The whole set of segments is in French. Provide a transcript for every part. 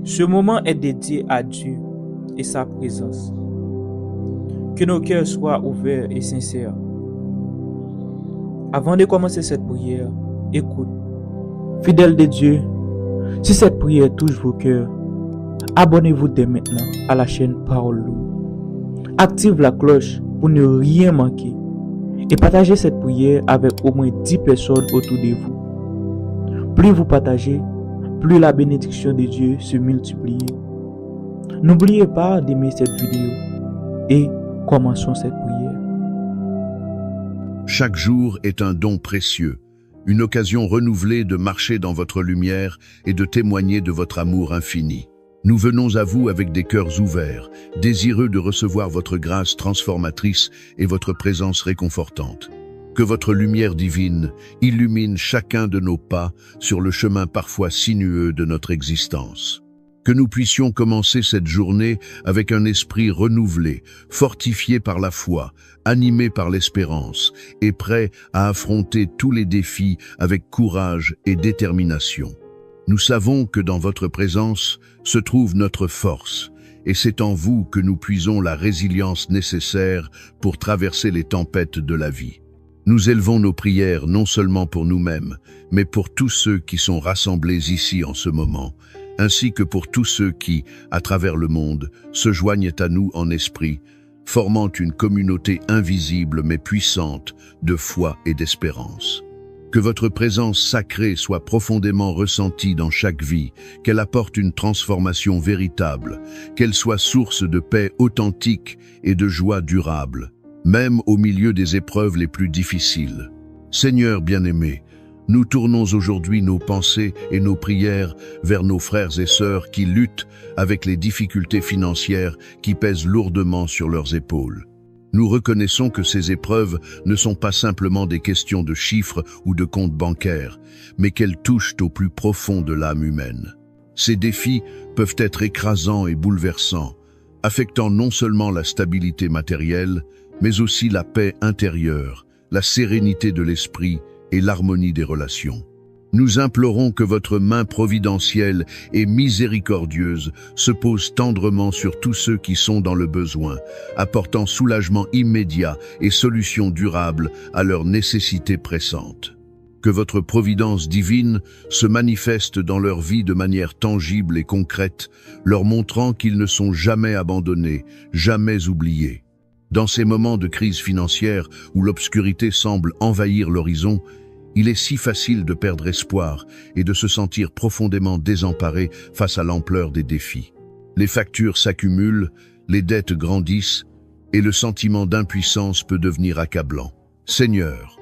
Ce moment est dédié à Dieu et sa présence. Que nos cœurs soient ouverts et sincères. Avant de commencer cette prière, écoute. Fidèle de Dieu, si cette prière touche vos cœurs, abonnez-vous dès maintenant à la chaîne Parole Loup. Active la cloche pour ne rien manquer et partagez cette prière avec au moins 10 personnes autour de vous. Plus vous partagez, plus la bénédiction de Dieu se multiplie. N'oubliez pas d'aimer cette vidéo et commençons cette prière. Chaque jour est un don précieux, une occasion renouvelée de marcher dans votre lumière et de témoigner de votre amour infini. Nous venons à vous avec des cœurs ouverts, désireux de recevoir votre grâce transformatrice et votre présence réconfortante. Que votre lumière divine illumine chacun de nos pas sur le chemin parfois sinueux de notre existence. Que nous puissions commencer cette journée avec un esprit renouvelé, fortifié par la foi, animé par l'espérance et prêt à affronter tous les défis avec courage et détermination. Nous savons que dans votre présence se trouve notre force, et c'est en vous que nous puisons la résilience nécessaire pour traverser les tempêtes de la vie. Nous élevons nos prières non seulement pour nous-mêmes, mais pour tous ceux qui sont rassemblés ici en ce moment, ainsi que pour tous ceux qui, à travers le monde, se joignent à nous en esprit, formant une communauté invisible mais puissante de foi et d'espérance. Que votre présence sacrée soit profondément ressentie dans chaque vie, qu'elle apporte une transformation véritable, qu'elle soit source de paix authentique et de joie durable, même au milieu des épreuves les plus difficiles. Seigneur bien-aimé, nous tournons aujourd'hui nos pensées et nos prières vers nos frères et sœurs qui luttent avec les difficultés financières qui pèsent lourdement sur leurs épaules. Nous reconnaissons que ces épreuves ne sont pas simplement des questions de chiffres ou de comptes bancaires, mais qu'elles touchent au plus profond de l'âme humaine. Ces défis peuvent être écrasants et bouleversants, affectant non seulement la stabilité matérielle, mais aussi la paix intérieure, la sérénité de l'esprit et l'harmonie des relations. Nous implorons que votre main providentielle et miséricordieuse se pose tendrement sur tous ceux qui sont dans le besoin, apportant soulagement immédiat et solutions durables à leurs nécessités pressantes. Que votre providence divine se manifeste dans leur vie de manière tangible et concrète, leur montrant qu'ils ne sont jamais abandonnés, jamais oubliés. Dans ces moments de crise financière où l'obscurité semble envahir l'horizon, il est si facile de perdre espoir et de se sentir profondément désemparé face à l'ampleur des défis. Les factures s'accumulent, les dettes grandissent et le sentiment d'impuissance peut devenir accablant. Seigneur,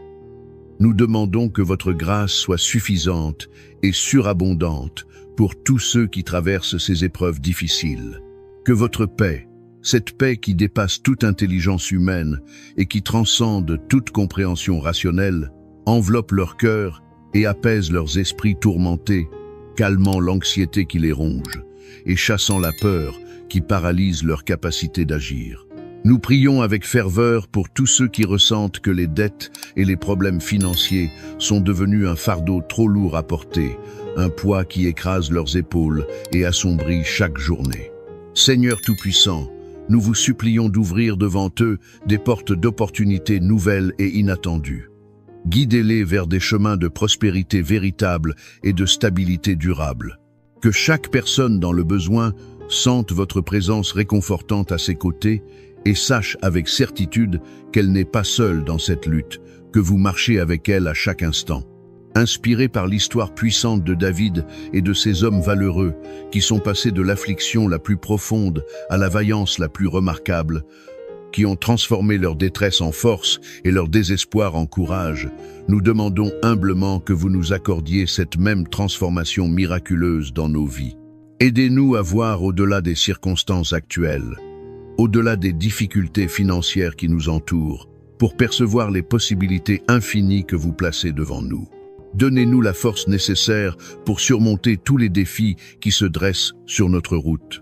nous demandons que votre grâce soit suffisante et surabondante pour tous ceux qui traversent ces épreuves difficiles. Que votre paix, cette paix qui dépasse toute intelligence humaine et qui transcende toute compréhension rationnelle, enveloppe leur cœur et apaise leurs esprits tourmentés, calmant l'anxiété qui les ronge et chassant la peur qui paralyse leur capacité d'agir. Nous prions avec ferveur pour tous ceux qui ressentent que les dettes et les problèmes financiers sont devenus un fardeau trop lourd à porter, un poids qui écrase leurs épaules et assombrit chaque journée. Seigneur Tout-Puissant, nous vous supplions d'ouvrir devant eux des portes d'opportunités nouvelles et inattendues. Guidez-les vers des chemins de prospérité véritable et de stabilité durable. Que chaque personne dans le besoin sente votre présence réconfortante à ses côtés et sache avec certitude qu'elle n'est pas seule dans cette lutte, que vous marchez avec elle à chaque instant. Inspirés par l'histoire puissante de David et de ces hommes valeureux qui sont passés de l'affliction la plus profonde à la vaillance la plus remarquable, qui ont transformé leur détresse en force et leur désespoir en courage, nous demandons humblement que vous nous accordiez cette même transformation miraculeuse dans nos vies. Aidez-nous à voir au-delà des circonstances actuelles, au-delà des difficultés financières qui nous entourent, pour percevoir les possibilités infinies que vous placez devant nous. Donnez-nous la force nécessaire pour surmonter tous les défis qui se dressent sur notre route.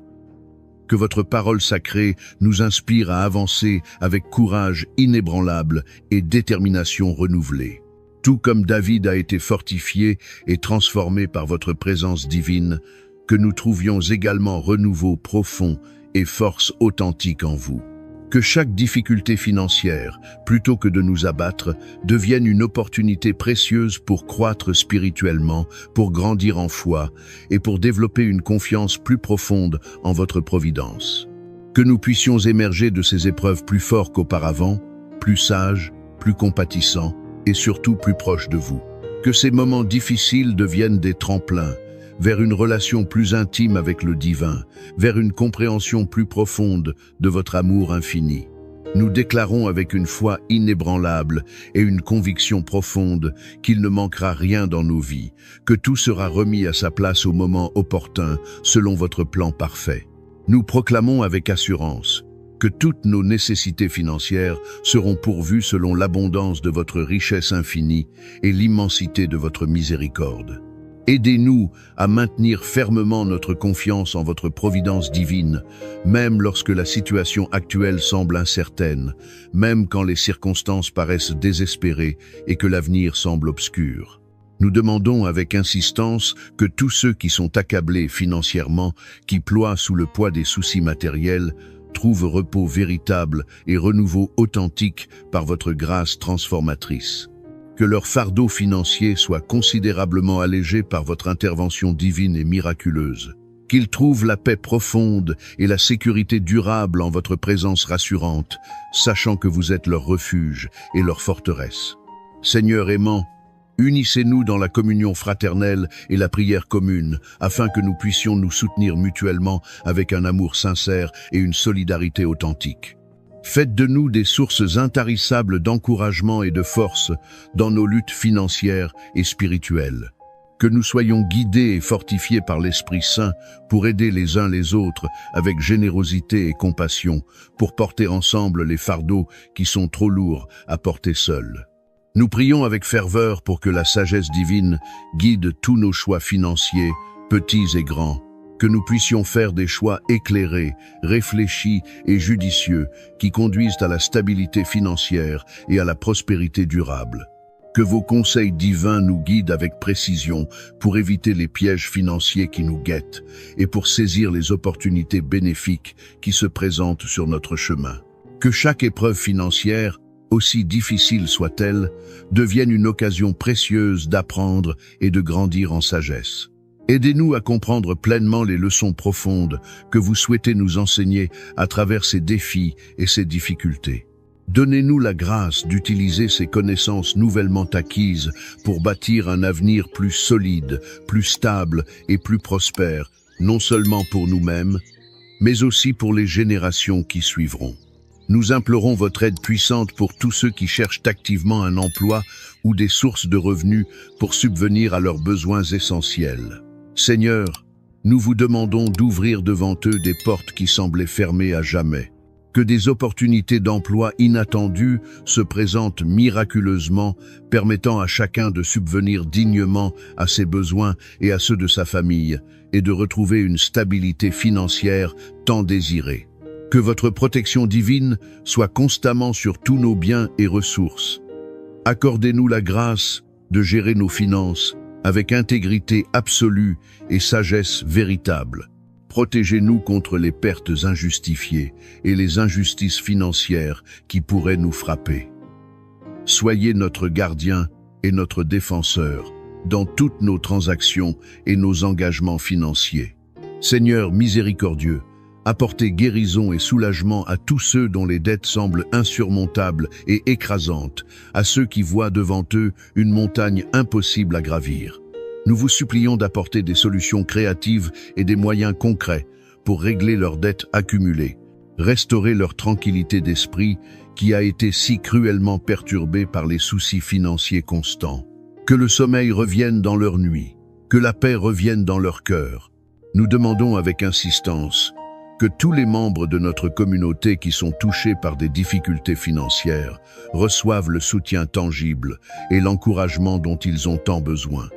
Que votre parole sacrée nous inspire à avancer avec courage inébranlable et détermination renouvelée. Tout comme David a été fortifié et transformé par votre présence divine, que nous trouvions également renouveau profond et force authentique en vous. Que chaque difficulté financière, plutôt que de nous abattre, devienne une opportunité précieuse pour croître spirituellement, pour grandir en foi et pour développer une confiance plus profonde en votre providence. Que nous puissions émerger de ces épreuves plus forts qu'auparavant, plus sages, plus compatissants et surtout plus proches de vous. Que ces moments difficiles deviennent des tremplins vers une relation plus intime avec le divin, vers une compréhension plus profonde de votre amour infini. Nous déclarons avec une foi inébranlable et une conviction profonde qu'il ne manquera rien dans nos vies, que tout sera remis à sa place au moment opportun, selon votre plan parfait. Nous proclamons avec assurance que toutes nos nécessités financières seront pourvues selon l'abondance de votre richesse infinie et l'immensité de votre miséricorde. Aidez-nous à maintenir fermement notre confiance en votre providence divine, même lorsque la situation actuelle semble incertaine, même quand les circonstances paraissent désespérées et que l'avenir semble obscur. Nous demandons avec insistance que tous ceux qui sont accablés financièrement, qui ploient sous le poids des soucis matériels, trouvent repos véritable et renouveau authentique par votre grâce transformatrice. Que leur fardeau financier soit considérablement allégé par votre intervention divine et miraculeuse. Qu'ils trouvent la paix profonde et la sécurité durable en votre présence rassurante, sachant que vous êtes leur refuge et leur forteresse. Seigneur aimant, unissez-nous dans la communion fraternelle et la prière commune, afin que nous puissions nous soutenir mutuellement avec un amour sincère et une solidarité authentique. Faites de nous des sources intarissables d'encouragement et de force dans nos luttes financières et spirituelles. Que nous soyons guidés et fortifiés par l'Esprit Saint pour aider les uns les autres avec générosité et compassion, pour porter ensemble les fardeaux qui sont trop lourds à porter seuls. Nous prions avec ferveur pour que la sagesse divine guide tous nos choix financiers, petits et grands, que nous puissions faire des choix éclairés, réfléchis et judicieux qui conduisent à la stabilité financière et à la prospérité durable. Que vos conseils divins nous guident avec précision pour éviter les pièges financiers qui nous guettent et pour saisir les opportunités bénéfiques qui se présentent sur notre chemin. Que chaque épreuve financière, aussi difficile soit-elle, devienne une occasion précieuse d'apprendre et de grandir en sagesse. Aidez-nous à comprendre pleinement les leçons profondes que vous souhaitez nous enseigner à travers ces défis et ces difficultés. Donnez-nous la grâce d'utiliser ces connaissances nouvellement acquises pour bâtir un avenir plus solide, plus stable et plus prospère, non seulement pour nous-mêmes, mais aussi pour les générations qui suivront. Nous implorons votre aide puissante pour tous ceux qui cherchent activement un emploi ou des sources de revenus pour subvenir à leurs besoins essentiels. Seigneur, nous vous demandons d'ouvrir devant eux des portes qui semblaient fermées à jamais. Que des opportunités d'emploi inattendues se présentent miraculeusement, permettant à chacun de subvenir dignement à ses besoins et à ceux de sa famille, et de retrouver une stabilité financière tant désirée. Que votre protection divine soit constamment sur tous nos biens et ressources. Accordez-nous la grâce de gérer nos finances avec intégrité absolue et sagesse véritable. Protégez-nous contre les pertes injustifiées et les injustices financières qui pourraient nous frapper. Soyez notre gardien et notre défenseur dans toutes nos transactions et nos engagements financiers. Seigneur miséricordieux, apportez guérison et soulagement à tous ceux dont les dettes semblent insurmontables et écrasantes, à ceux qui voient devant eux une montagne impossible à gravir. Nous vous supplions d'apporter des solutions créatives et des moyens concrets pour régler leurs dettes accumulées, restaurer leur tranquillité d'esprit qui a été si cruellement perturbée par les soucis financiers constants. Que le sommeil revienne dans leur nuit, que la paix revienne dans leur cœur. Nous demandons avec insistance que tous les membres de notre communauté qui sont touchés par des difficultés financières reçoivent le soutien tangible et l'encouragement dont ils ont tant besoin.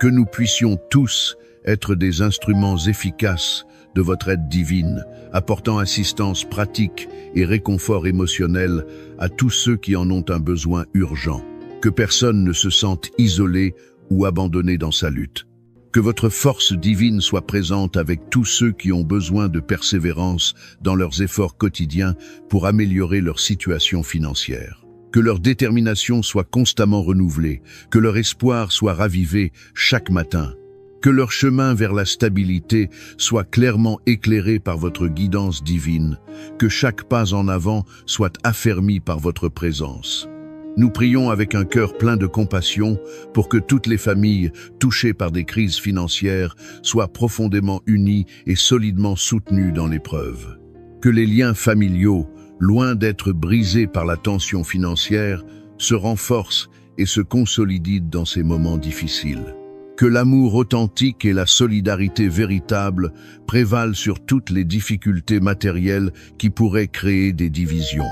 Que nous puissions tous être des instruments efficaces de votre aide divine, apportant assistance pratique et réconfort émotionnel à tous ceux qui en ont un besoin urgent. Que personne ne se sente isolé ou abandonné dans sa lutte. Que votre force divine soit présente avec tous ceux qui ont besoin de persévérance dans leurs efforts quotidiens pour améliorer leur situation financière. Que leur détermination soit constamment renouvelée, que leur espoir soit ravivé chaque matin. Que leur chemin vers la stabilité soit clairement éclairé par votre guidance divine, que chaque pas en avant soit affermi par votre présence. Nous prions avec un cœur plein de compassion pour que toutes les familles touchées par des crises financières soient profondément unies et solidement soutenues dans l'épreuve. Que les liens familiaux, loin d'être brisés par la tension financière, se renforcent et se consolident dans ces moments difficiles. Que l'amour authentique et la solidarité véritable prévalent sur toutes les difficultés matérielles qui pourraient créer des divisions.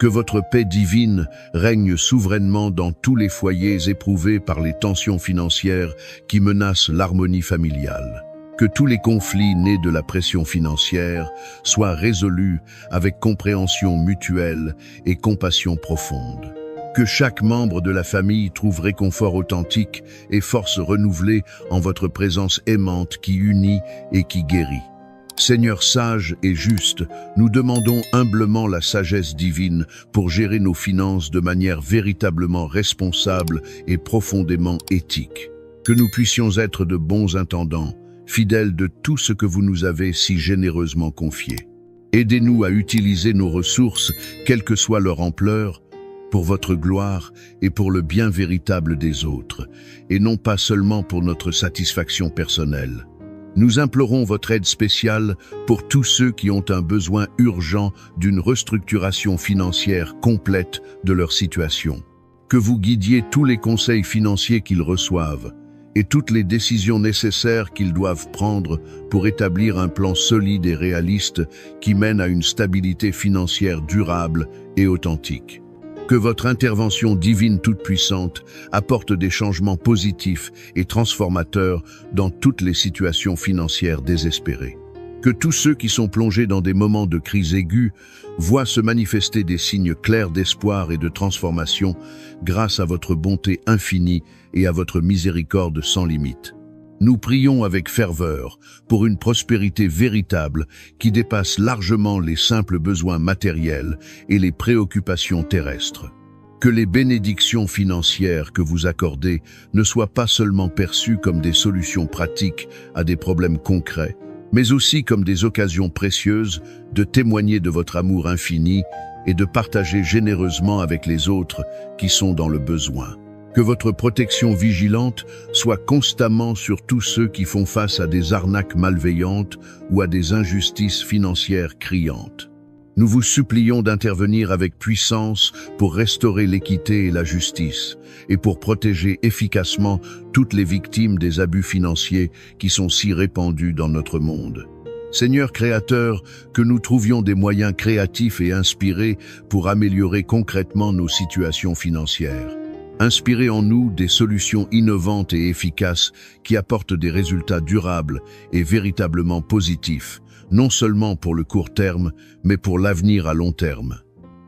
Que votre paix divine règne souverainement dans tous les foyers éprouvés par les tensions financières qui menacent l'harmonie familiale. Que tous les conflits nés de la pression financière soient résolus avec compréhension mutuelle et compassion profonde. Que chaque membre de la famille trouve réconfort authentique et force renouvelée en votre présence aimante qui unit et qui guérit. Seigneur sage et juste, nous demandons humblement la sagesse divine pour gérer nos finances de manière véritablement responsable et profondément éthique. Que nous puissions être de bons intendants, fidèles de tout ce que vous nous avez si généreusement confié. Aidez-nous à utiliser nos ressources, quelle que soit leur ampleur, pour votre gloire et pour le bien véritable des autres, et non pas seulement pour notre satisfaction personnelle. Nous implorons votre aide spéciale pour tous ceux qui ont un besoin urgent d'une restructuration financière complète de leur situation. Que vous guidiez tous les conseils financiers qu'ils reçoivent et toutes les décisions nécessaires qu'ils doivent prendre pour établir un plan solide et réaliste qui mène à une stabilité financière durable et authentique. Que votre intervention divine toute-puissante apporte des changements positifs et transformateurs dans toutes les situations financières désespérées. Que tous ceux qui sont plongés dans des moments de crise aiguë voient se manifester des signes clairs d'espoir et de transformation grâce à votre bonté infinie et à votre miséricorde sans limite. Nous prions avec ferveur pour une prospérité véritable qui dépasse largement les simples besoins matériels et les préoccupations terrestres. Que les bénédictions financières que vous accordez ne soient pas seulement perçues comme des solutions pratiques à des problèmes concrets, mais aussi comme des occasions précieuses de témoigner de votre amour infini et de partager généreusement avec les autres qui sont dans le besoin. Que votre protection vigilante soit constamment sur tous ceux qui font face à des arnaques malveillantes ou à des injustices financières criantes. Nous vous supplions d'intervenir avec puissance pour restaurer l'équité et la justice, et pour protéger efficacement toutes les victimes des abus financiers qui sont si répandus dans notre monde. Seigneur Créateur, que nous trouvions des moyens créatifs et inspirés pour améliorer concrètement nos situations financières. Inspirez en nous des solutions innovantes et efficaces qui apportent des résultats durables et véritablement positifs, non seulement pour le court terme, mais pour l'avenir à long terme.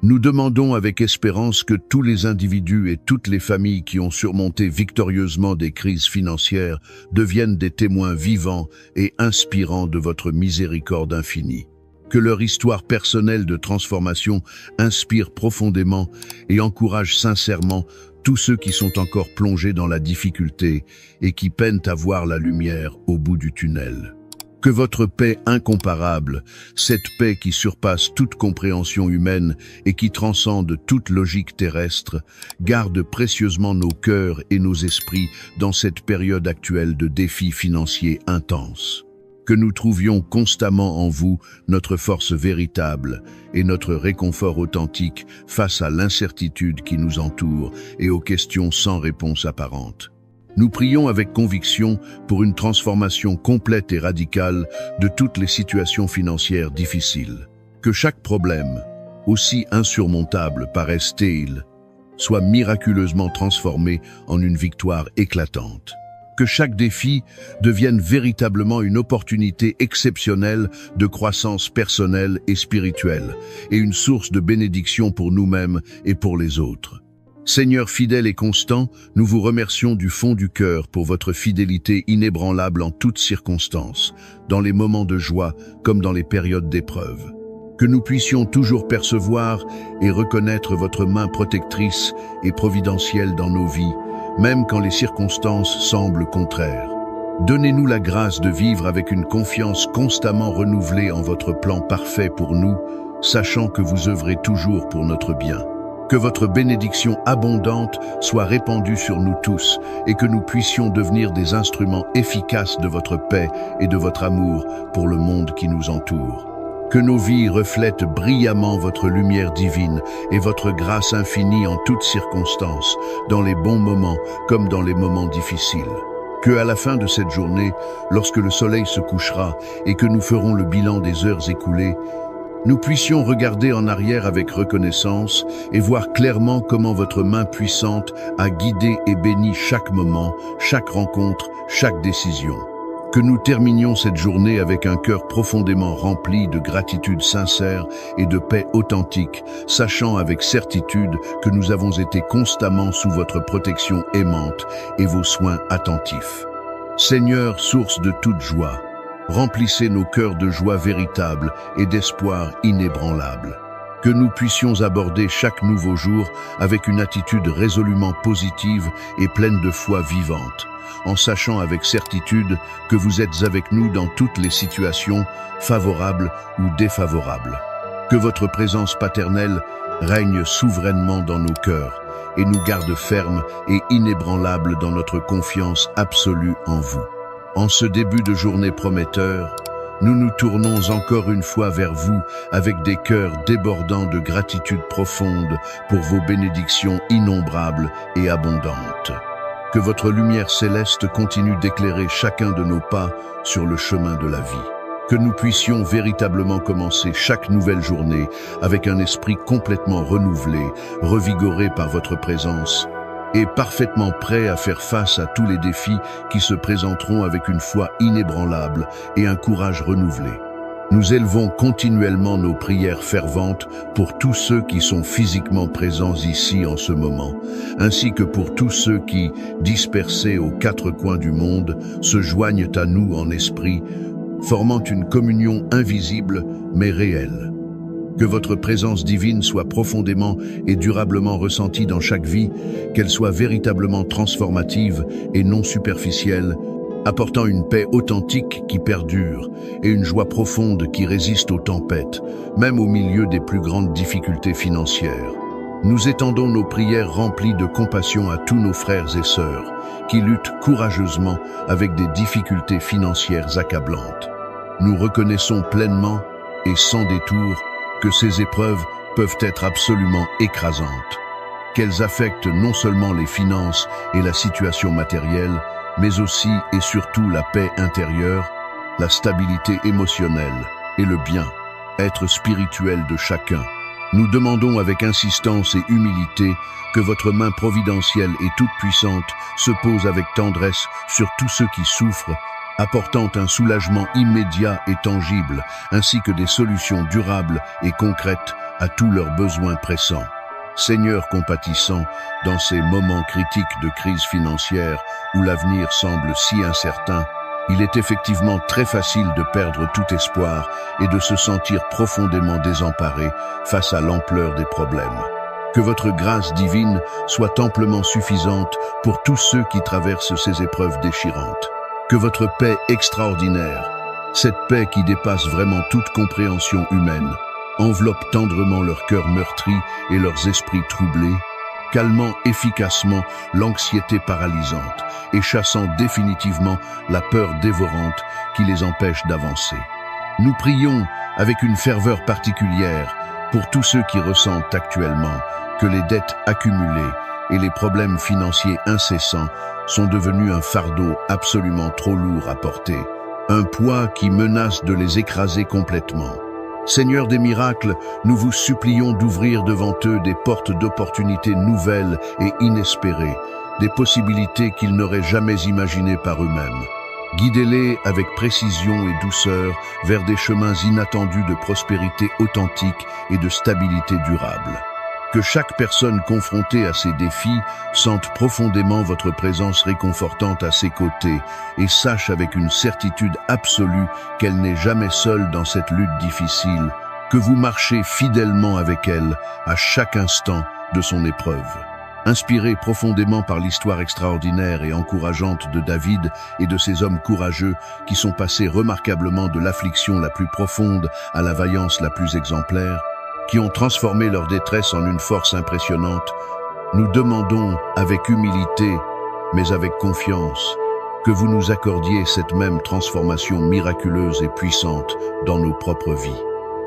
Nous demandons avec espérance que tous les individus et toutes les familles qui ont surmonté victorieusement des crises financières deviennent des témoins vivants et inspirants de votre miséricorde infinie. Que leur histoire personnelle de transformation inspire profondément et encourage sincèrement tous ceux qui sont encore plongés dans la difficulté et qui peinent à voir la lumière au bout du tunnel. Que votre paix incomparable, cette paix qui surpasse toute compréhension humaine et qui transcende toute logique terrestre, garde précieusement nos cœurs et nos esprits dans cette période actuelle de défis financiers intenses. Que nous trouvions constamment en vous notre force véritable et notre réconfort authentique face à l'incertitude qui nous entoure et aux questions sans réponse apparente. Nous prions avec conviction pour une transformation complète et radicale de toutes les situations financières difficiles. Que chaque problème, aussi insurmontable paraisse-t-il, soit miraculeusement transformé en une victoire éclatante. Que chaque défi devienne véritablement une opportunité exceptionnelle de croissance personnelle et spirituelle, et une source de bénédiction pour nous-mêmes et pour les autres. Seigneur fidèle et constant, nous vous remercions du fond du cœur pour votre fidélité inébranlable en toutes circonstances, dans les moments de joie comme dans les périodes d'épreuve. Que nous puissions toujours percevoir et reconnaître votre main protectrice et providentielle dans nos vies, même quand les circonstances semblent contraires. Donnez-nous la grâce de vivre avec une confiance constamment renouvelée en votre plan parfait pour nous, sachant que vous œuvrez toujours pour notre bien. Que votre bénédiction abondante soit répandue sur nous tous et que nous puissions devenir des instruments efficaces de votre paix et de votre amour pour le monde qui nous entoure. Que nos vies reflètent brillamment votre lumière divine et votre grâce infinie en toutes circonstances, dans les bons moments comme dans les moments difficiles. Que à la fin de cette journée, lorsque le soleil se couchera et que nous ferons le bilan des heures écoulées, nous puissions regarder en arrière avec reconnaissance et voir clairement comment votre main puissante a guidé et béni chaque moment, chaque rencontre, chaque décision. Que nous terminions cette journée avec un cœur profondément rempli de gratitude sincère et de paix authentique, sachant avec certitude que nous avons été constamment sous votre protection aimante et vos soins attentifs. Seigneur, source de toute joie, remplissez nos cœurs de joie véritable et d'espoir inébranlable. Que nous puissions aborder chaque nouveau jour avec une attitude résolument positive et pleine de foi vivante, en sachant avec certitude que vous êtes avec nous dans toutes les situations, favorables ou défavorables. Que votre présence paternelle règne souverainement dans nos cœurs et nous garde fermes et inébranlables dans notre confiance absolue en vous. En ce début de journée prometteur, nous nous tournons encore une fois vers vous avec des cœurs débordants de gratitude profonde pour vos bénédictions innombrables et abondantes. Que votre lumière céleste continue d'éclairer chacun de nos pas sur le chemin de la vie. Que nous puissions véritablement commencer chaque nouvelle journée avec un esprit complètement renouvelé, revigoré par votre présence, et parfaitement prêt à faire face à tous les défis qui se présenteront avec une foi inébranlable et un courage renouvelé. Nous élevons continuellement nos prières ferventes pour tous ceux qui sont physiquement présents ici en ce moment, ainsi que pour tous ceux qui, dispersés aux quatre coins du monde, se joignent à nous en esprit, formant une communion invisible mais réelle. Que votre présence divine soit profondément et durablement ressentie dans chaque vie, qu'elle soit véritablement transformative et non superficielle, apportant une paix authentique qui perdure et une joie profonde qui résiste aux tempêtes, même au milieu des plus grandes difficultés financières. Nous étendons nos prières remplies de compassion à tous nos frères et sœurs qui luttent courageusement avec des difficultés financières accablantes. Nous reconnaissons pleinement et sans détour que ces épreuves peuvent être absolument écrasantes, qu'elles affectent non seulement les finances et la situation matérielle, mais aussi et surtout la paix intérieure, la stabilité émotionnelle et le bien-être spirituel de chacun. Nous demandons avec insistance et humilité que votre main providentielle et toute puissante se pose avec tendresse sur tous ceux qui souffrent, apportant un soulagement immédiat et tangible, ainsi que des solutions durables et concrètes à tous leurs besoins pressants. Seigneur compatissant, dans ces moments critiques de crise financière où l'avenir semble si incertain, il est effectivement très facile de perdre tout espoir et de se sentir profondément désemparé face à l'ampleur des problèmes. Que votre grâce divine soit amplement suffisante pour tous ceux qui traversent ces épreuves déchirantes. Que votre paix extraordinaire, cette paix qui dépasse vraiment toute compréhension humaine, enveloppe tendrement leurs cœurs meurtris et leurs esprits troublés, calmant efficacement l'anxiété paralysante et chassant définitivement la peur dévorante qui les empêche d'avancer. Nous prions avec une ferveur particulière pour tous ceux qui ressentent actuellement que les dettes accumulées et les problèmes financiers incessants sont devenus un fardeau absolument trop lourd à porter, un poids qui menace de les écraser complètement. Seigneur des miracles, nous vous supplions d'ouvrir devant eux des portes d'opportunités nouvelles et inespérées, des possibilités qu'ils n'auraient jamais imaginées par eux-mêmes. Guidez-les avec précision et douceur vers des chemins inattendus de prospérité authentique et de stabilité durable. Que chaque personne confrontée à ces défis sente profondément votre présence réconfortante à ses côtés et sache avec une certitude absolue qu'elle n'est jamais seule dans cette lutte difficile, que vous marchez fidèlement avec elle à chaque instant de son épreuve. Inspiré profondément par l'histoire extraordinaire et encourageante de David et de ces hommes courageux qui sont passés remarquablement de l'affliction la plus profonde à la vaillance la plus exemplaire, qui ont transformé leur détresse en une force impressionnante, nous demandons avec humilité, mais avec confiance, que vous nous accordiez cette même transformation miraculeuse et puissante dans nos propres vies.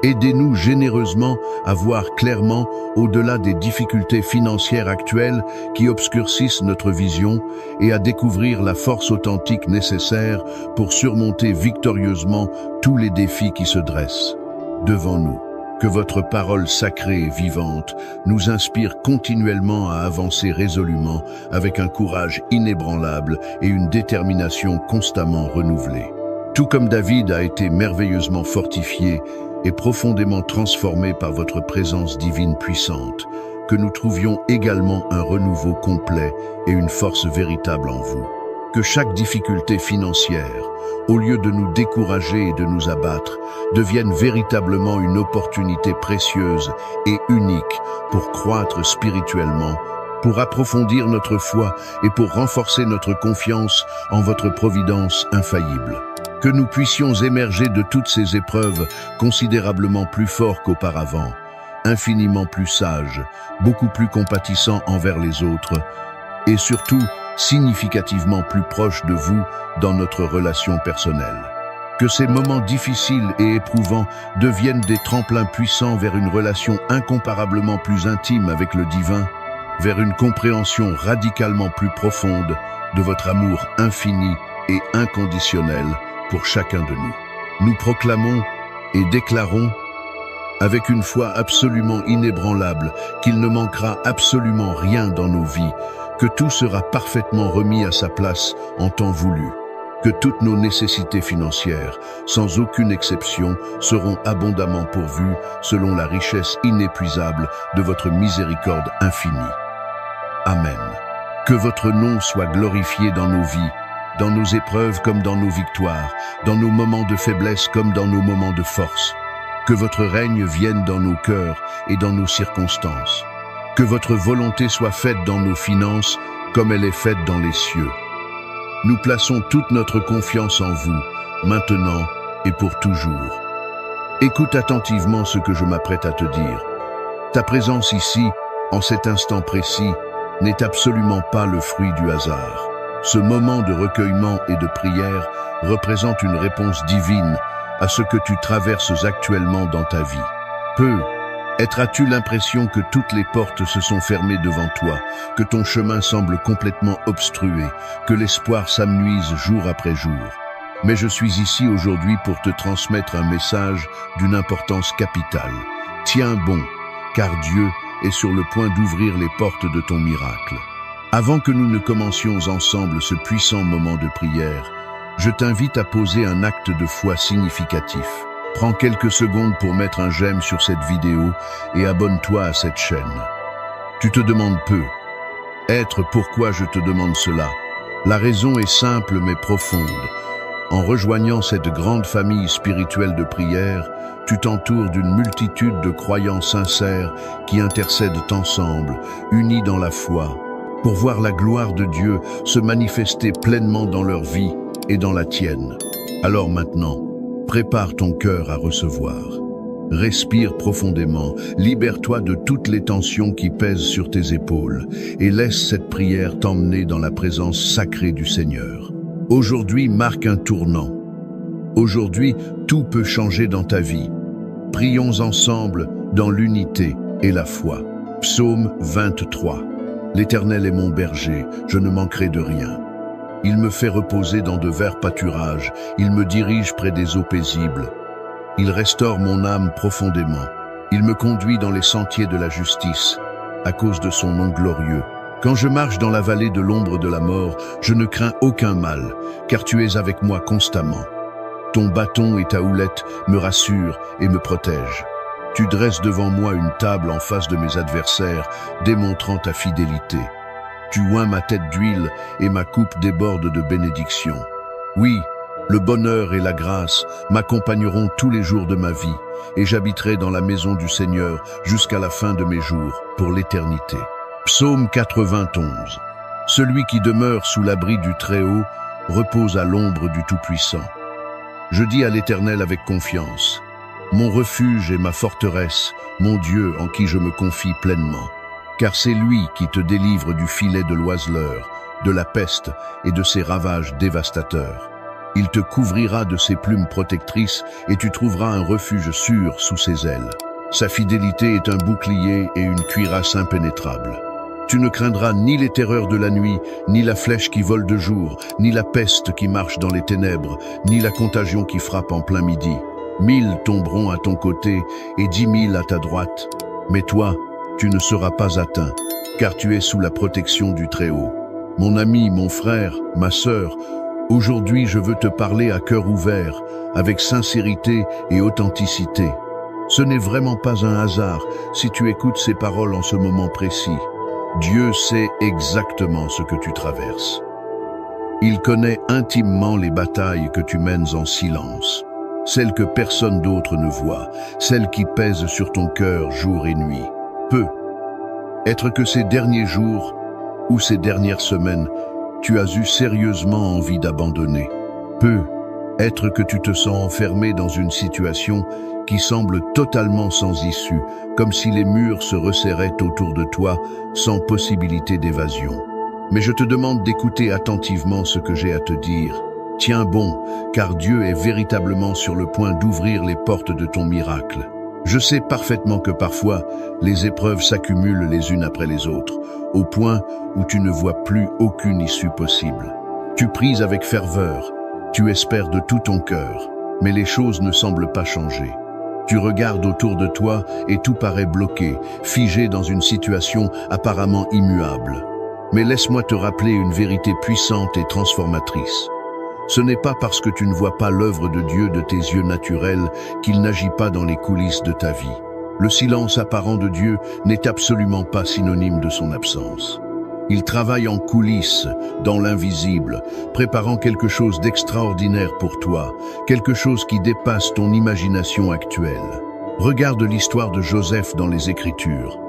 Aidez-nous généreusement à voir clairement au-delà des difficultés financières actuelles qui obscurcissent notre vision et à découvrir la force authentique nécessaire pour surmonter victorieusement tous les défis qui se dressent devant nous. Que votre parole sacrée et vivante nous inspire continuellement à avancer résolument avec un courage inébranlable et une détermination constamment renouvelée. Tout comme David a été merveilleusement fortifié et profondément transformé par votre présence divine puissante, que nous trouvions également un renouveau complet et une force véritable en vous. Que chaque difficulté financière, au lieu de nous décourager et de nous abattre, devienne véritablement une opportunité précieuse et unique pour croître spirituellement, pour approfondir notre foi et pour renforcer notre confiance en votre providence infaillible. Que nous puissions émerger de toutes ces épreuves considérablement plus forts qu'auparavant, infiniment plus sages, beaucoup plus compatissants envers les autres, et surtout significativement plus proches de vous dans notre relation personnelle. Que ces moments difficiles et éprouvants deviennent des tremplins puissants vers une relation incomparablement plus intime avec le divin, vers une compréhension radicalement plus profonde de votre amour infini et inconditionnel pour chacun de nous. Nous proclamons et déclarons avec une foi absolument inébranlable qu'il ne manquera absolument rien dans nos vies, que tout sera parfaitement remis à sa place en temps voulu, que toutes nos nécessités financières, sans aucune exception, seront abondamment pourvues selon la richesse inépuisable de votre miséricorde infinie. Amen. Que votre nom soit glorifié dans nos vies, dans nos épreuves comme dans nos victoires, dans nos moments de faiblesse comme dans nos moments de force. Que votre règne vienne dans nos cœurs et dans nos circonstances. Que votre volonté soit faite dans nos finances comme elle est faite dans les cieux. Nous plaçons toute notre confiance en vous, maintenant et pour toujours. Écoute attentivement ce que je m'apprête à te dire. Ta présence ici, en cet instant précis, n'est absolument pas le fruit du hasard. Ce moment de recueillement et de prière représente une réponse divine à ce que tu traverses actuellement dans ta vie. As-tu l'impression que toutes les portes se sont fermées devant toi, que ton chemin semble complètement obstrué, que l'espoir s'amenuise jour après jour? Mais je suis ici aujourd'hui pour te transmettre un message d'une importance capitale. Tiens bon, car Dieu est sur le point d'ouvrir les portes de ton miracle. Avant que nous ne commencions ensemble ce puissant moment de prière, je t'invite à poser un acte de foi significatif. Prends quelques secondes pour mettre un j'aime sur cette vidéo et abonne-toi à cette chaîne. Tu te demandes pourquoi je te demande cela? La raison est simple mais profonde. En rejoignant cette grande famille spirituelle de prière, tu t'entoures d'une multitude de croyants sincères qui intercèdent ensemble, unis dans la foi, pour voir la gloire de Dieu se manifester pleinement dans leur vie et dans la tienne. Alors maintenant, prépare ton cœur à recevoir. Respire profondément, libère-toi de toutes les tensions qui pèsent sur tes épaules et laisse cette prière t'emmener dans la présence sacrée du Seigneur. Aujourd'hui marque un tournant. Aujourd'hui, tout peut changer dans ta vie. Prions ensemble dans l'unité et la foi. Psaume 23. L'Éternel est mon berger, je ne manquerai de rien. Il me fait reposer dans de verts pâturages, il me dirige près des eaux paisibles. Il restaure mon âme profondément. Il me conduit dans les sentiers de la justice, à cause de son nom glorieux. Quand je marche dans la vallée de l'ombre de la mort, je ne crains aucun mal, car tu es avec moi constamment. Ton bâton et ta houlette me rassurent et me protègent. Tu dresses devant moi une table en face de mes adversaires, démontrant ta fidélité. Tu oins ma tête d'huile et ma coupe déborde de bénédictions. Oui, le bonheur et la grâce m'accompagneront tous les jours de ma vie, et j'habiterai dans la maison du Seigneur jusqu'à la fin de mes jours, pour l'éternité. Psaume 91. Celui qui demeure sous l'abri du Très-Haut repose à l'ombre du Tout-Puissant. Je dis à l'Éternel avec confiance, mon refuge et ma forteresse, mon Dieu en qui je me confie pleinement. Car c'est lui qui te délivre du filet de l'oiseleur, de la peste et de ses ravages dévastateurs. Il te couvrira de ses plumes protectrices et tu trouveras un refuge sûr sous ses ailes. Sa fidélité est un bouclier et une cuirasse impénétrable. Tu ne craindras ni les terreurs de la nuit, ni la flèche qui vole de jour, ni la peste qui marche dans les ténèbres, ni la contagion qui frappe en plein midi. 1000 tomberont à ton côté et 10 000 à ta droite. Mais toi, tu ne seras pas atteint, car tu es sous la protection du Très-Haut. Mon ami, mon frère, ma sœur, aujourd'hui je veux te parler à cœur ouvert, avec sincérité et authenticité. Ce n'est vraiment pas un hasard si tu écoutes ces paroles en ce moment précis. Dieu sait exactement ce que tu traverses. Il connaît intimement les batailles que tu mènes en silence, celles que personne d'autre ne voit, celles qui pèsent sur ton cœur jour et nuit. Peut être que ces derniers jours ou ces dernières semaines, tu as eu sérieusement envie d'abandonner. Peut être que tu te sens enfermé dans une situation qui semble totalement sans issue, comme si les murs se resserraient autour de toi sans possibilité d'évasion. Mais je te demande d'écouter attentivement ce que j'ai à te dire. Tiens bon, car Dieu est véritablement sur le point d'ouvrir les portes de ton miracle. Je sais parfaitement que parfois, les épreuves s'accumulent les unes après les autres, au point où tu ne vois plus aucune issue possible. Tu pries avec ferveur, tu espères de tout ton cœur, mais les choses ne semblent pas changer. Tu regardes autour de toi et tout paraît bloqué, figé dans une situation apparemment immuable. Mais laisse-moi te rappeler une vérité puissante et transformatrice. Ce n'est pas parce que tu ne vois pas l'œuvre de Dieu de tes yeux naturels qu'il n'agit pas dans les coulisses de ta vie. Le silence apparent de Dieu n'est absolument pas synonyme de son absence. Il travaille en coulisses, dans l'invisible, préparant quelque chose d'extraordinaire pour toi, quelque chose qui dépasse ton imagination actuelle. Regarde l'histoire de Joseph dans les Écritures.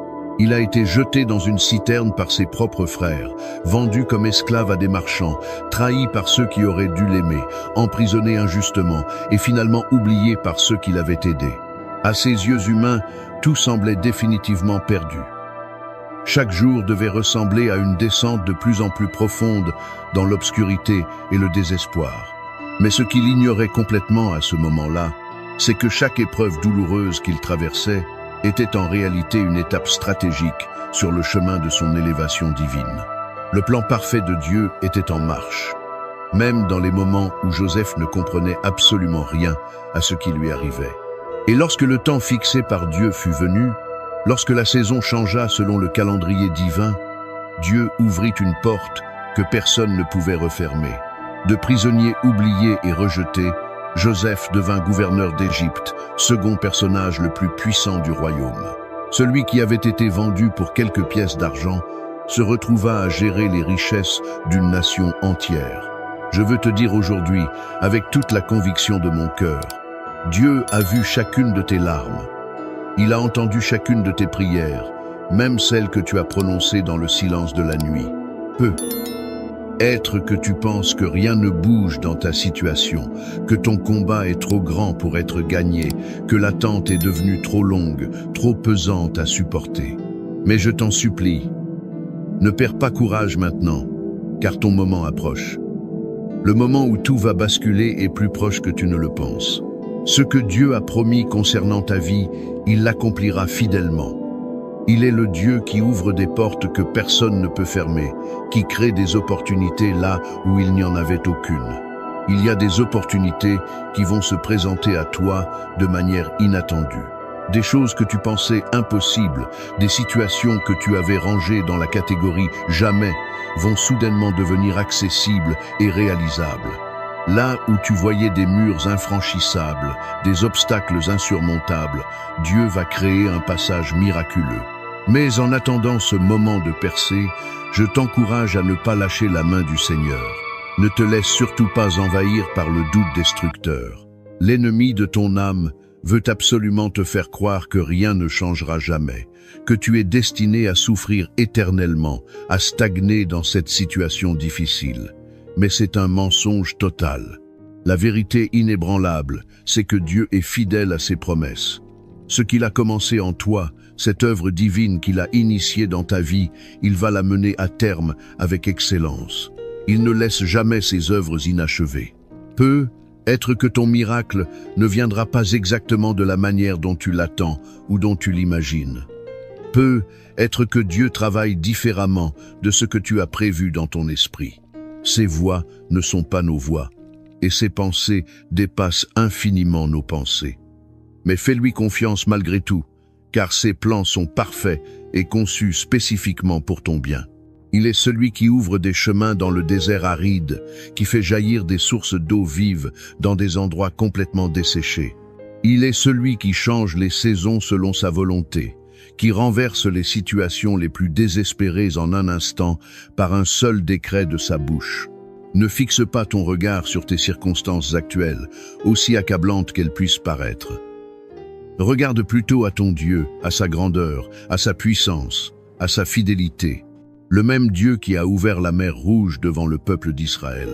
Il a été jeté dans une citerne par ses propres frères, vendu comme esclave à des marchands, trahi par ceux qui auraient dû l'aimer, emprisonné injustement et finalement oublié par ceux qui l'avaient aidé. À ses yeux humains, tout semblait définitivement perdu. Chaque jour devait ressembler à une descente de plus en plus profonde dans l'obscurité et le désespoir. Mais ce qu'il ignorait complètement à ce moment-là, c'est que chaque épreuve douloureuse qu'il traversait était en réalité une étape stratégique sur le chemin de son élévation divine. Le plan parfait de Dieu était en marche, même dans les moments où Joseph ne comprenait absolument rien à ce qui lui arrivait. Et lorsque le temps fixé par Dieu fut venu, lorsque la saison changea selon le calendrier divin, Dieu ouvrit une porte que personne ne pouvait refermer. De prisonnier oublié et rejeté, Joseph devint gouverneur d'Égypte, second personnage le plus puissant du royaume. Celui qui avait été vendu pour quelques pièces d'argent se retrouva à gérer les richesses d'une nation entière. Je veux te dire aujourd'hui, avec toute la conviction de mon cœur, Dieu a vu chacune de tes larmes. Il a entendu chacune de tes prières, même celles que tu as prononcées dans le silence de la nuit. Peut être que tu penses que rien ne bouge dans ta situation, que ton combat est trop grand pour être gagné, que l'attente est devenue trop longue, trop pesante à supporter. Mais je t'en supplie, ne perds pas courage maintenant, car ton moment approche. Le moment où tout va basculer est plus proche que tu ne le penses. Ce que Dieu a promis concernant ta vie, il l'accomplira fidèlement. Il est le Dieu qui ouvre des portes que personne ne peut fermer, qui crée des opportunités là où il n'y en avait aucune. Il y a des opportunités qui vont se présenter à toi de manière inattendue. Des choses que tu pensais impossibles, des situations que tu avais rangées dans la catégorie « jamais » vont soudainement devenir accessibles et réalisables. Là où tu voyais des murs infranchissables, des obstacles insurmontables, Dieu va créer un passage miraculeux. Mais en attendant ce moment de percée, je t'encourage à ne pas lâcher la main du Seigneur. Ne te laisse surtout pas envahir par le doute destructeur. L'ennemi de ton âme veut absolument te faire croire que rien ne changera jamais, que tu es destiné à souffrir éternellement, à stagner dans cette situation difficile. Mais c'est un mensonge total. La vérité inébranlable, c'est que Dieu est fidèle à ses promesses. Ce qu'il a commencé en toi, cette œuvre divine qu'il a initiée dans ta vie, il va la mener à terme avec excellence. Il ne laisse jamais ses œuvres inachevées. Peut-être que ton miracle ne viendra pas exactement de la manière dont tu l'attends ou dont tu l'imagines. Peut-être que Dieu travaille différemment de ce que tu as prévu dans ton esprit. Ses voies ne sont pas nos voies, et ses pensées dépassent infiniment nos pensées. Mais fais-lui confiance malgré tout, car ses plans sont parfaits et conçus spécifiquement pour ton bien. Il est celui qui ouvre des chemins dans le désert aride, qui fait jaillir des sources d'eau vive dans des endroits complètement desséchés. Il est celui qui change les saisons selon sa volonté, qui renverse les situations les plus désespérées en un instant par un seul décret de sa bouche. Ne fixe pas ton regard sur tes circonstances actuelles, aussi accablantes qu'elles puissent paraître. Regarde plutôt à ton Dieu, à sa grandeur, à sa puissance, à sa fidélité. Le même Dieu qui a ouvert la mer Rouge devant le peuple d'Israël,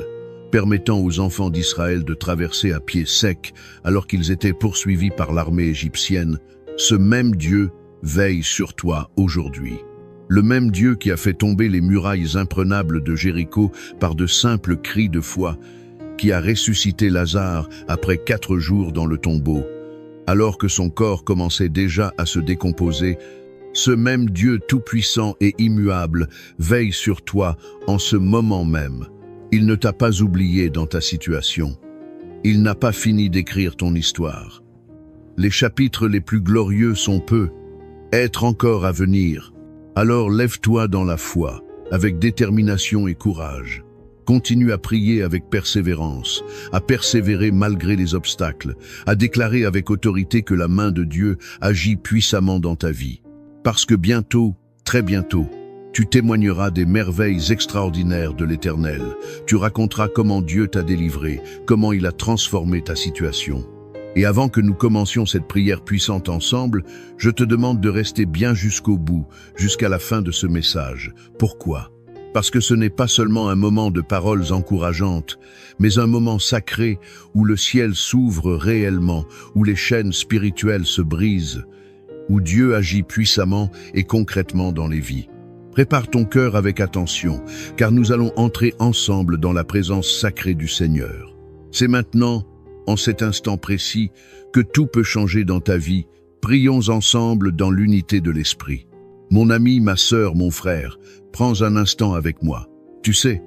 permettant aux enfants d'Israël de traverser à pied sec alors qu'ils étaient poursuivis par l'armée égyptienne, ce même Dieu veille sur toi aujourd'hui. Le même Dieu qui a fait tomber les murailles imprenables de Jéricho par de simples cris de foi, qui a ressuscité Lazare après 4 jours dans le tombeau, alors que son corps commençait déjà à se décomposer, ce même Dieu tout-puissant et immuable veille sur toi en ce moment même. Il ne t'a pas oublié dans ta situation. Il n'a pas fini d'écrire ton histoire. Les chapitres les plus glorieux sont être encore à venir. Alors lève-toi dans la foi, avec détermination et courage. Continue à prier avec persévérance, à persévérer malgré les obstacles, à déclarer avec autorité que la main de Dieu agit puissamment dans ta vie. Parce que bientôt, très bientôt, tu témoigneras des merveilles extraordinaires de l'Éternel. Tu raconteras comment Dieu t'a délivré, comment il a transformé ta situation. Et avant que nous commencions cette prière puissante ensemble, je te demande de rester bien jusqu'au bout, jusqu'à la fin de ce message. Pourquoi ? Parce que ce n'est pas seulement un moment de paroles encourageantes, mais un moment sacré où le ciel s'ouvre réellement, où les chaînes spirituelles se brisent, où Dieu agit puissamment et concrètement dans les vies. Prépare ton cœur avec attention, car nous allons entrer ensemble dans la présence sacrée du Seigneur. C'est maintenant, en cet instant précis, que tout peut changer dans ta vie. Prions ensemble dans l'unité de l'Esprit. Mon ami, ma sœur, mon frère, prends un instant avec moi. Tu sais,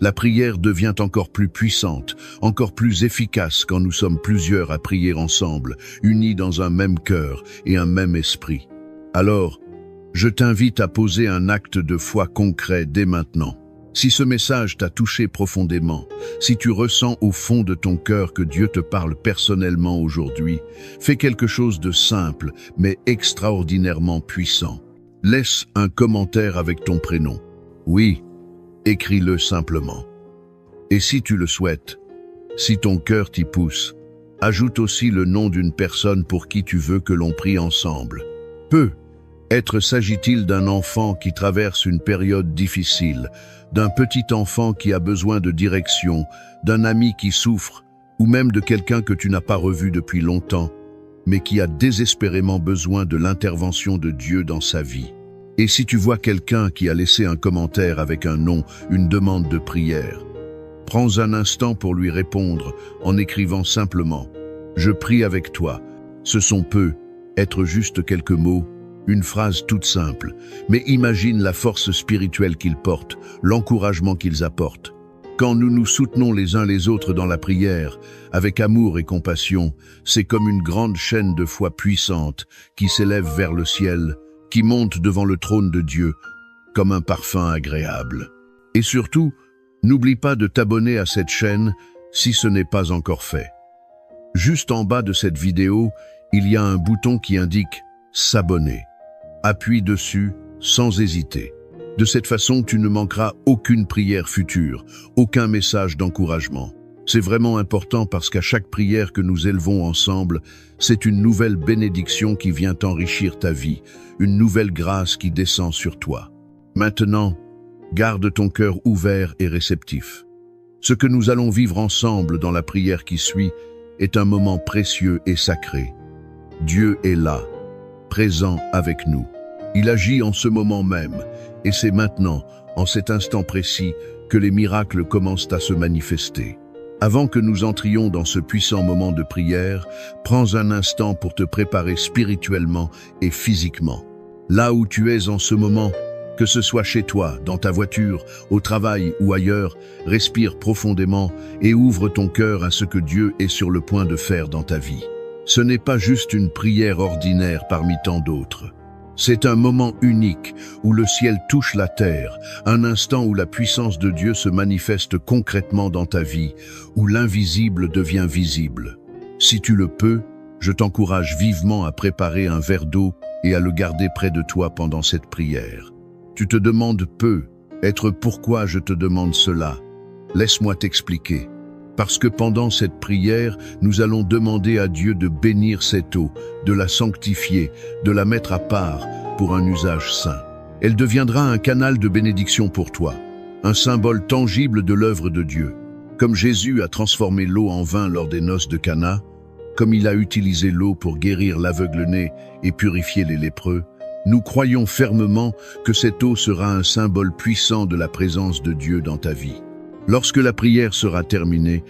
la prière devient encore plus puissante, encore plus efficace quand nous sommes plusieurs à prier ensemble, unis dans un même cœur et un même esprit. Alors, je t'invite à poser un acte de foi concret dès maintenant. Si ce message t'a touché profondément, si tu ressens au fond de ton cœur que Dieu te parle personnellement aujourd'hui, fais quelque chose de simple, mais extraordinairement puissant. Laisse un commentaire avec ton prénom. Oui, écris-le simplement. Et si tu le souhaites, si ton cœur t'y pousse, ajoute aussi le nom d'une personne pour qui tu veux que l'on prie ensemble. Peut-être s'agit-il d'un enfant qui traverse une période difficile, d'un petit enfant qui a besoin de direction, d'un ami qui souffre, ou même de quelqu'un que tu n'as pas revu depuis longtemps, mais qui a désespérément besoin de l'intervention de Dieu dans sa vie. Et si tu vois quelqu'un qui a laissé un commentaire avec un nom, une demande de prière, prends un instant pour lui répondre en écrivant simplement « Je prie avec toi ». Ce sont être juste quelques mots, une phrase toute simple, mais imagine la force spirituelle qu'ils portent, l'encouragement qu'ils apportent. Quand nous nous soutenons les uns les autres dans la prière, avec amour et compassion, c'est comme une grande chaîne de foi puissante qui s'élève vers le ciel, qui monte devant le trône de Dieu, comme un parfum agréable. Et surtout, n'oublie pas de t'abonner à cette chaîne, si ce n'est pas encore fait. Juste en bas de cette vidéo, il y a un bouton qui indique « S'abonner ». Appuie dessus sans hésiter. De cette façon, tu ne manqueras aucune prière future, aucun message d'encouragement. C'est vraiment important parce qu'à chaque prière que nous élevons ensemble, c'est une nouvelle bénédiction qui vient enrichir ta vie, une nouvelle grâce qui descend sur toi. Maintenant, garde ton cœur ouvert et réceptif. Ce que nous allons vivre ensemble dans la prière qui suit est un moment précieux et sacré. Dieu est là, présent avec nous. Il agit en ce moment même, et c'est maintenant, en cet instant précis, que les miracles commencent à se manifester. Avant que nous entrions dans ce puissant moment de prière, prends un instant pour te préparer spirituellement et physiquement. Là où tu es en ce moment, que ce soit chez toi, dans ta voiture, au travail ou ailleurs, respire profondément et ouvre ton cœur à ce que Dieu est sur le point de faire dans ta vie. Ce n'est pas juste une prière ordinaire parmi tant d'autres. C'est un moment unique où le ciel touche la terre, un instant où la puissance de Dieu se manifeste concrètement dans ta vie, où l'invisible devient visible. Si tu le peux, je t'encourage vivement à préparer un verre d'eau et à le garder près de toi pendant cette prière. Tu te demandes peut-être pourquoi je te demande cela. Laisse-moi t'expliquer. Parce que pendant cette prière, nous allons demander à Dieu de bénir cette eau, de la sanctifier, de la mettre à part pour un usage saint. Elle deviendra un canal de bénédiction pour toi, un symbole tangible de l'œuvre de Dieu. Comme Jésus a transformé l'eau en vin lors des noces de Cana, comme il a utilisé l'eau pour guérir l'aveugle-né et purifier les lépreux, nous croyons fermement que cette eau sera un symbole puissant de la présence de Dieu dans ta vie. Lorsque la prière sera terminée,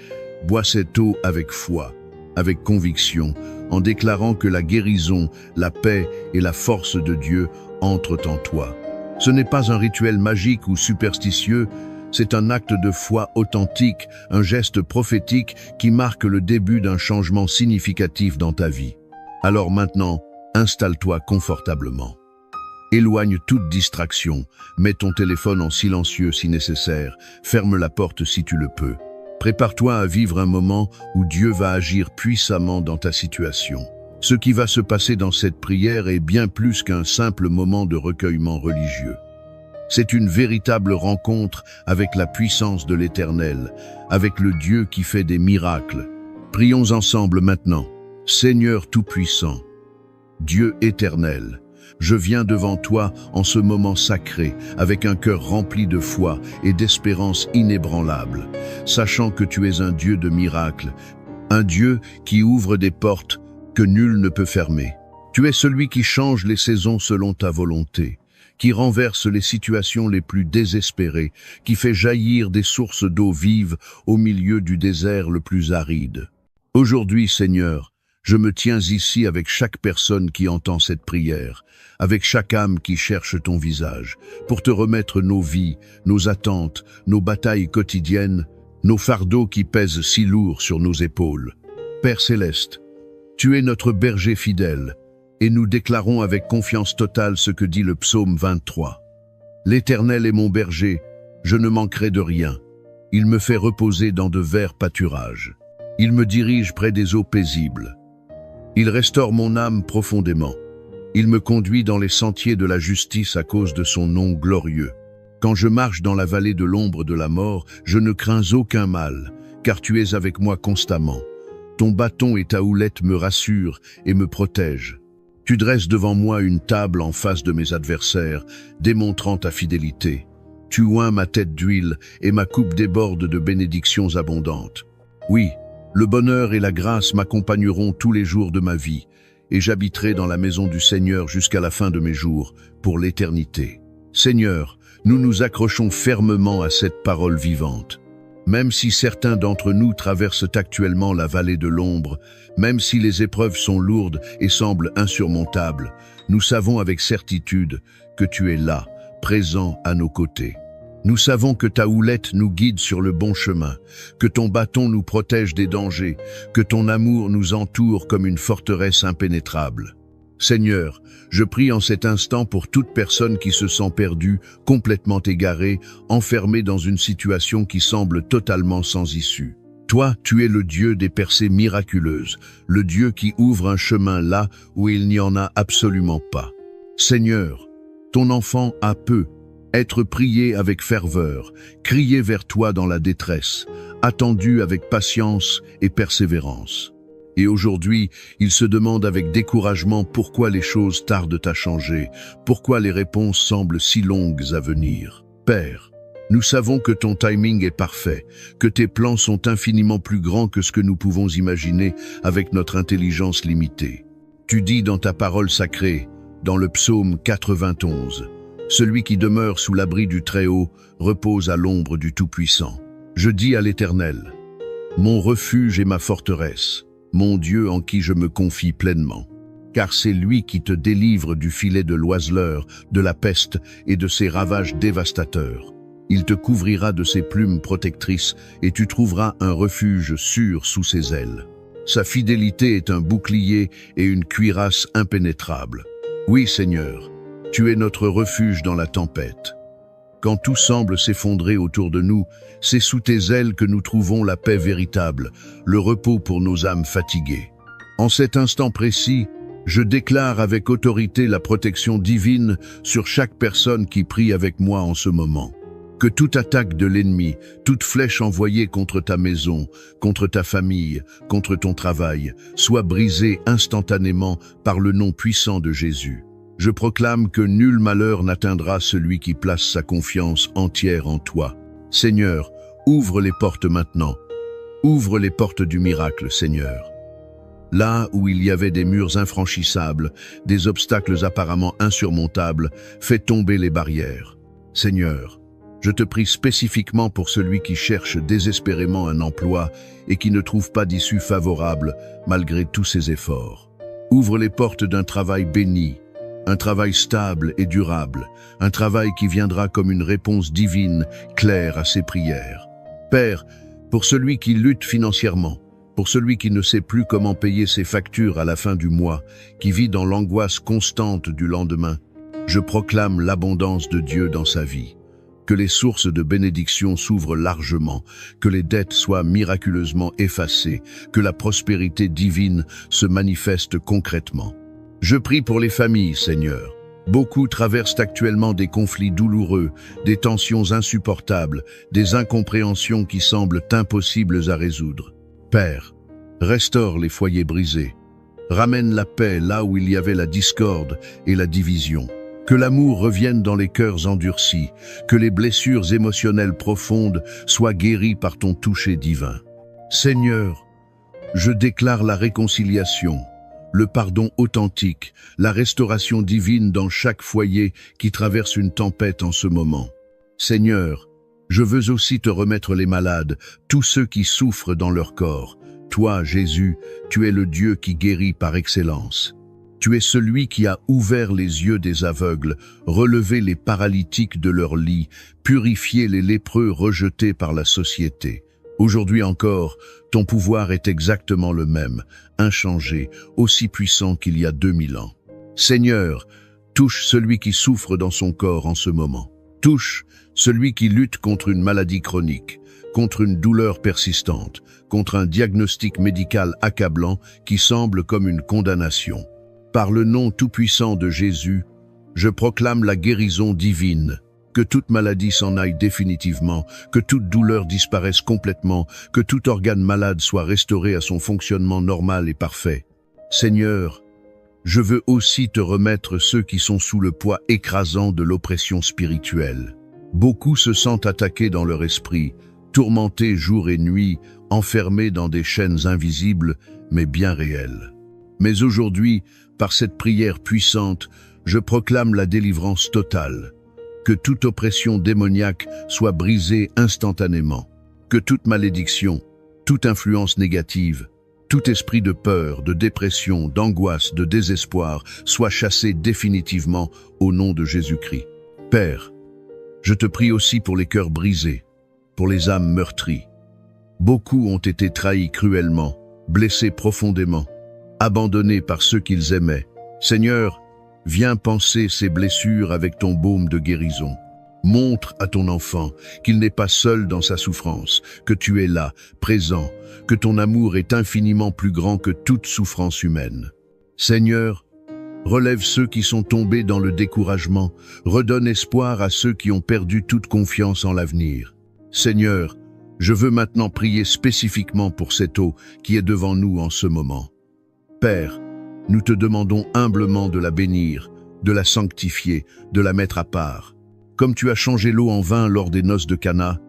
bois cette eau avec foi, avec conviction, en déclarant que la guérison, la paix et la force de Dieu entrent en toi. Ce n'est pas un rituel magique ou superstitieux, c'est un acte de foi authentique, un geste prophétique qui marque le début d'un changement significatif dans ta vie. Alors maintenant, installe-toi confortablement. Éloigne toute distraction, mets ton téléphone en silencieux si nécessaire, ferme la porte si tu le peux. Prépare-toi à vivre un moment où Dieu va agir puissamment dans ta situation. Ce qui va se passer dans cette prière est bien plus qu'un simple moment de recueillement religieux. C'est une véritable rencontre avec la puissance de l'Éternel, avec le Dieu qui fait des miracles. Prions ensemble maintenant. Seigneur Tout-Puissant, Dieu éternel, je viens devant toi en ce moment sacré, avec un cœur rempli de foi et d'espérance inébranlable, sachant que tu es un Dieu de miracles, un Dieu qui ouvre des portes que nul ne peut fermer. Tu es celui qui change les saisons selon ta volonté, qui renverse les situations les plus désespérées, qui fait jaillir des sources d'eau vive au milieu du désert le plus aride. Aujourd'hui, Seigneur, je me tiens ici avec chaque personne qui entend cette prière, avec chaque âme qui cherche ton visage, pour te remettre nos vies, nos attentes, nos batailles quotidiennes, nos fardeaux qui pèsent si lourd sur nos épaules. Père Céleste, tu es notre berger fidèle, et nous déclarons avec confiance totale ce que dit le psaume 23. L'Éternel est mon berger, je ne manquerai de rien. Il me fait reposer dans de verts pâturages. Il me dirige près des eaux paisibles. Il restaure mon âme profondément. Il me conduit dans les sentiers de la justice à cause de son nom glorieux. Quand je marche dans la vallée de l'ombre de la mort, je ne crains aucun mal, car tu es avec moi constamment. Ton bâton et ta houlette me rassurent et me protègent. Tu dresses devant moi une table en face de mes adversaires, démontrant ta fidélité. Tu oins ma tête d'huile et ma coupe déborde de bénédictions abondantes. Oui, le bonheur et la grâce m'accompagneront tous les jours de ma vie, et j'habiterai dans la maison du Seigneur jusqu'à la fin de mes jours, pour l'éternité. Seigneur, nous nous accrochons fermement à cette parole vivante. Même si certains d'entre nous traversent actuellement la vallée de l'ombre, même si les épreuves sont lourdes et semblent insurmontables, nous savons avec certitude que tu es là, présent à nos côtés. Nous savons que ta houlette nous guide sur le bon chemin, que ton bâton nous protège des dangers, que ton amour nous entoure comme une forteresse impénétrable. Seigneur, je prie en cet instant pour toute personne qui se sent perdue, complètement égarée, enfermée dans une situation qui semble totalement sans issue. Toi, tu es le Dieu des percées miraculeuses, le Dieu qui ouvre un chemin là où il n'y en a absolument pas. Seigneur, ton enfant a peu être prié avec ferveur, crié vers toi dans la détresse, attendu avec patience et persévérance. Et aujourd'hui, il se demande avec découragement pourquoi les choses tardent à changer, pourquoi les réponses semblent si longues à venir. Père, nous savons que ton timing est parfait, que tes plans sont infiniment plus grands que ce que nous pouvons imaginer avec notre intelligence limitée. Tu dis dans ta parole sacrée, dans le psaume 91, « Celui qui demeure sous l'abri du Très-Haut repose à l'ombre du Tout-Puissant. Je dis à l'Éternel, mon refuge et ma forteresse, mon Dieu en qui je me confie pleinement. Car c'est lui qui te délivre du filet de l'oiseleur, de la peste et de ses ravages dévastateurs. Il te couvrira de ses plumes protectrices et tu trouveras un refuge sûr sous ses ailes. Sa fidélité est un bouclier et une cuirasse impénétrable. Oui, Seigneur, tu es notre refuge dans la tempête. Quand tout semble s'effondrer autour de nous, c'est sous tes ailes que nous trouvons la paix véritable, le repos pour nos âmes fatiguées. En cet instant précis, je déclare avec autorité la protection divine sur chaque personne qui prie avec moi en ce moment. Que toute attaque de l'ennemi, toute flèche envoyée contre ta maison, contre ta famille, contre ton travail, soit brisée instantanément par le nom puissant de Jésus. Je proclame que nul malheur n'atteindra celui qui place sa confiance entière en toi. Seigneur, ouvre les portes maintenant. Ouvre les portes du miracle, Seigneur. Là où il y avait des murs infranchissables, des obstacles apparemment insurmontables, fais tomber les barrières. Seigneur, je te prie spécifiquement pour celui qui cherche désespérément un emploi et qui ne trouve pas d'issue favorable malgré tous ses efforts. Ouvre les portes d'un travail béni, un travail stable et durable, un travail qui viendra comme une réponse divine, claire à ses prières. Père, pour celui qui lutte financièrement, pour celui qui ne sait plus comment payer ses factures à la fin du mois, qui vit dans l'angoisse constante du lendemain, je proclame l'abondance de Dieu dans sa vie. Que les sources de bénédiction s'ouvrent largement, que les dettes soient miraculeusement effacées, que la prospérité divine se manifeste concrètement. Je prie pour les familles, Seigneur. Beaucoup traversent actuellement des conflits douloureux, des tensions insupportables, des incompréhensions qui semblent impossibles à résoudre. Père, restaure les foyers brisés. Ramène la paix là où il y avait la discorde et la division. Que l'amour revienne dans les cœurs endurcis, que les blessures émotionnelles profondes soient guéries par ton toucher divin. Seigneur, je déclare la réconciliation, le pardon authentique, la restauration divine dans chaque foyer qui traverse une tempête en ce moment. Seigneur, je veux aussi te remettre les malades, tous ceux qui souffrent dans leur corps. Toi, Jésus, tu es le Dieu qui guérit par excellence. Tu es celui qui a ouvert les yeux des aveugles, relevé les paralytiques de leur lit, purifié les lépreux rejetés par la société. Aujourd'hui encore, ton pouvoir est exactement le même, inchangé, aussi puissant qu'il y a 2000 ans. Seigneur, touche celui qui souffre dans son corps en ce moment. Touche celui qui lutte contre une maladie chronique, contre une douleur persistante, contre un diagnostic médical accablant qui semble comme une condamnation. Par le nom tout-puissant de Jésus, je proclame la guérison divine. Que toute maladie s'en aille définitivement, que toute douleur disparaisse complètement, que tout organe malade soit restauré à son fonctionnement normal et parfait. Seigneur, je veux aussi te remettre ceux qui sont sous le poids écrasant de l'oppression spirituelle. Beaucoup se sentent attaqués dans leur esprit, tourmentés jour et nuit, enfermés dans des chaînes invisibles, mais bien réelles. Mais aujourd'hui, par cette prière puissante, je proclame la délivrance totale. Que toute oppression démoniaque soit brisée instantanément. Que toute malédiction, toute influence négative, tout esprit de peur, de dépression, d'angoisse, de désespoir soit chassé définitivement au nom de Jésus-Christ. Père, je te prie aussi pour les cœurs brisés, pour les âmes meurtries. Beaucoup ont été trahis cruellement, blessés profondément, abandonnés par ceux qu'ils aimaient. Seigneur, viens panser ces blessures avec ton baume de guérison. Montre à ton enfant qu'il n'est pas seul dans sa souffrance, que tu es là, présent, que ton amour est infiniment plus grand que toute souffrance humaine. Seigneur, relève ceux qui sont tombés dans le découragement, redonne espoir à ceux qui ont perdu toute confiance en l'avenir. Seigneur, je veux maintenant prier spécifiquement pour cette eau qui est devant nous en ce moment. Père, nous te demandons humblement de la bénir, de la sanctifier, de la mettre à part. Comme tu as changé l'eau en vin lors des noces de Cana,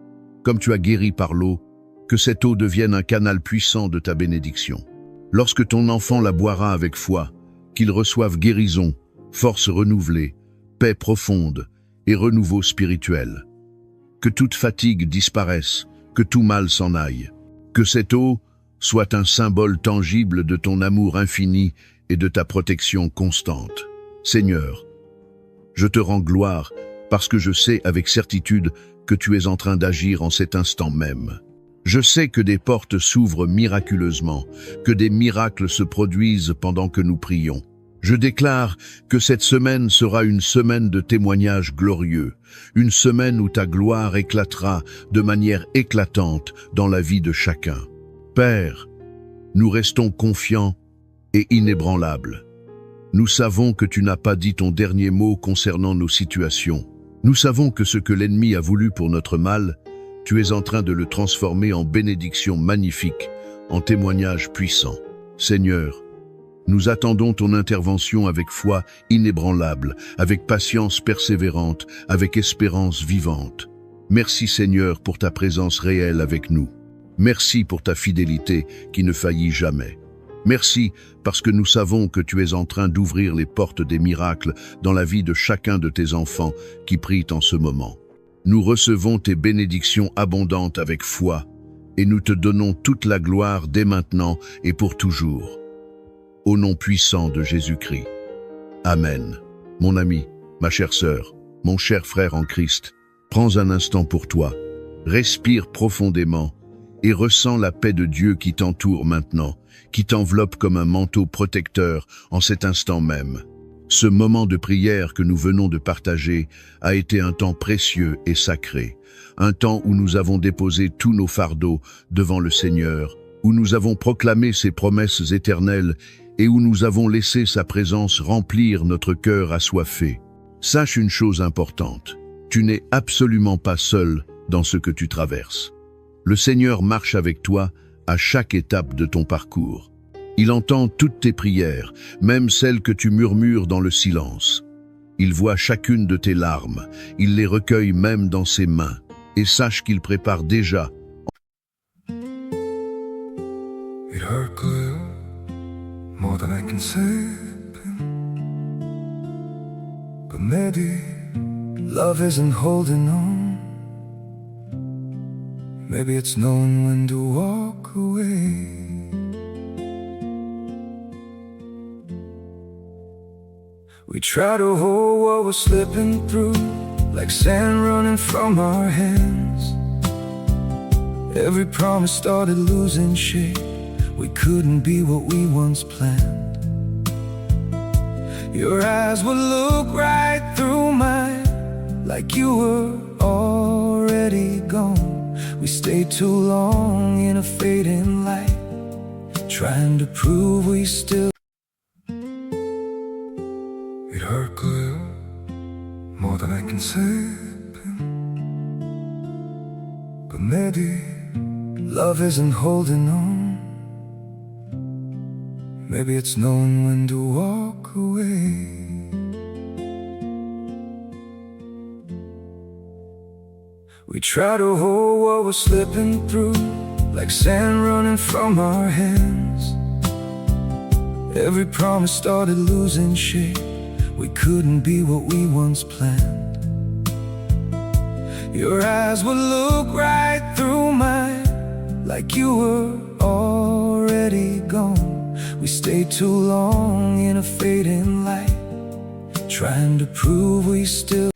comme tu as guéri par l'eau, que cette eau devienne un canal puissant de ta bénédiction. Lorsque ton enfant la boira avec foi, qu'il reçoive guérison, force renouvelée, paix profonde et renouveau spirituel. Que toute fatigue disparaisse, que tout mal s'en aille. Que cette eau soit un symbole tangible de ton amour infini et de ta protection constante. Seigneur, je te rends gloire parce que je sais avec certitude que tu es en train d'agir en cet instant même. Je sais que des portes s'ouvrent miraculeusement, que des miracles se produisent pendant que nous prions. Je déclare que cette semaine sera une semaine de témoignages glorieux, une semaine où ta gloire éclatera de manière éclatante dans la vie de chacun. Père, nous restons confiants et inébranlables. Nous savons que tu n'as pas dit ton dernier mot concernant nos situations. Nous savons que ce que l'ennemi a voulu pour notre mal, tu es en train de le transformer en bénédiction magnifique, en témoignage puissant. Seigneur, nous attendons ton intervention avec foi inébranlable, avec patience persévérante, avec espérance vivante. Merci Seigneur pour ta présence réelle avec nous. Merci pour ta fidélité qui ne faillit jamais. Merci parce que nous savons que tu es en train d'ouvrir les portes des miracles dans la vie de chacun de tes enfants qui prient en ce moment. Nous recevons tes bénédictions abondantes avec foi et nous te donnons toute la gloire dès maintenant et pour toujours. Au nom puissant de Jésus-Christ. Amen. Mon ami, ma chère sœur, mon cher frère en Christ, prends un instant pour toi, respire profondément et ressens la paix de Dieu qui t'entoure maintenant, qui t'enveloppe comme un manteau protecteur en cet instant même. Ce moment de prière que nous venons de partager a été un temps précieux et sacré, un temps où nous avons déposé tous nos fardeaux devant le Seigneur, où nous avons proclamé ses promesses éternelles et où nous avons laissé sa présence remplir notre cœur assoiffé. Sache une chose importante, tu n'es absolument pas seul dans ce que tu traverses. Le Seigneur marche avec toi à chaque étape de ton parcours. Il entend toutes tes prières, même celles que tu murmures dans le silence. Il voit chacune de tes larmes, il les recueille même dans ses mains, et sache qu'il prépare déjà. It hurt good, more than I can say, but maybe love isn't holding on. Maybe it's knowing when to walk away. We try to hold what we're slipping through, like sand running from our hands. Every promise started losing shape. We couldn't be what we once planned. Your eyes would look right through mine, like you were already gone. We stayed too long in a fading light, trying to prove we still. It hurt good, more than I can say, but maybe love isn't holding on. Maybe it's knowing when to walk away. We try to hold what we're slipping through, like sand running from our hands. Every promise started losing shape. We couldn't be what we once planned. Your eyes would look right through mine, like you were already gone. We stayed too long in a fading light, trying to prove we still.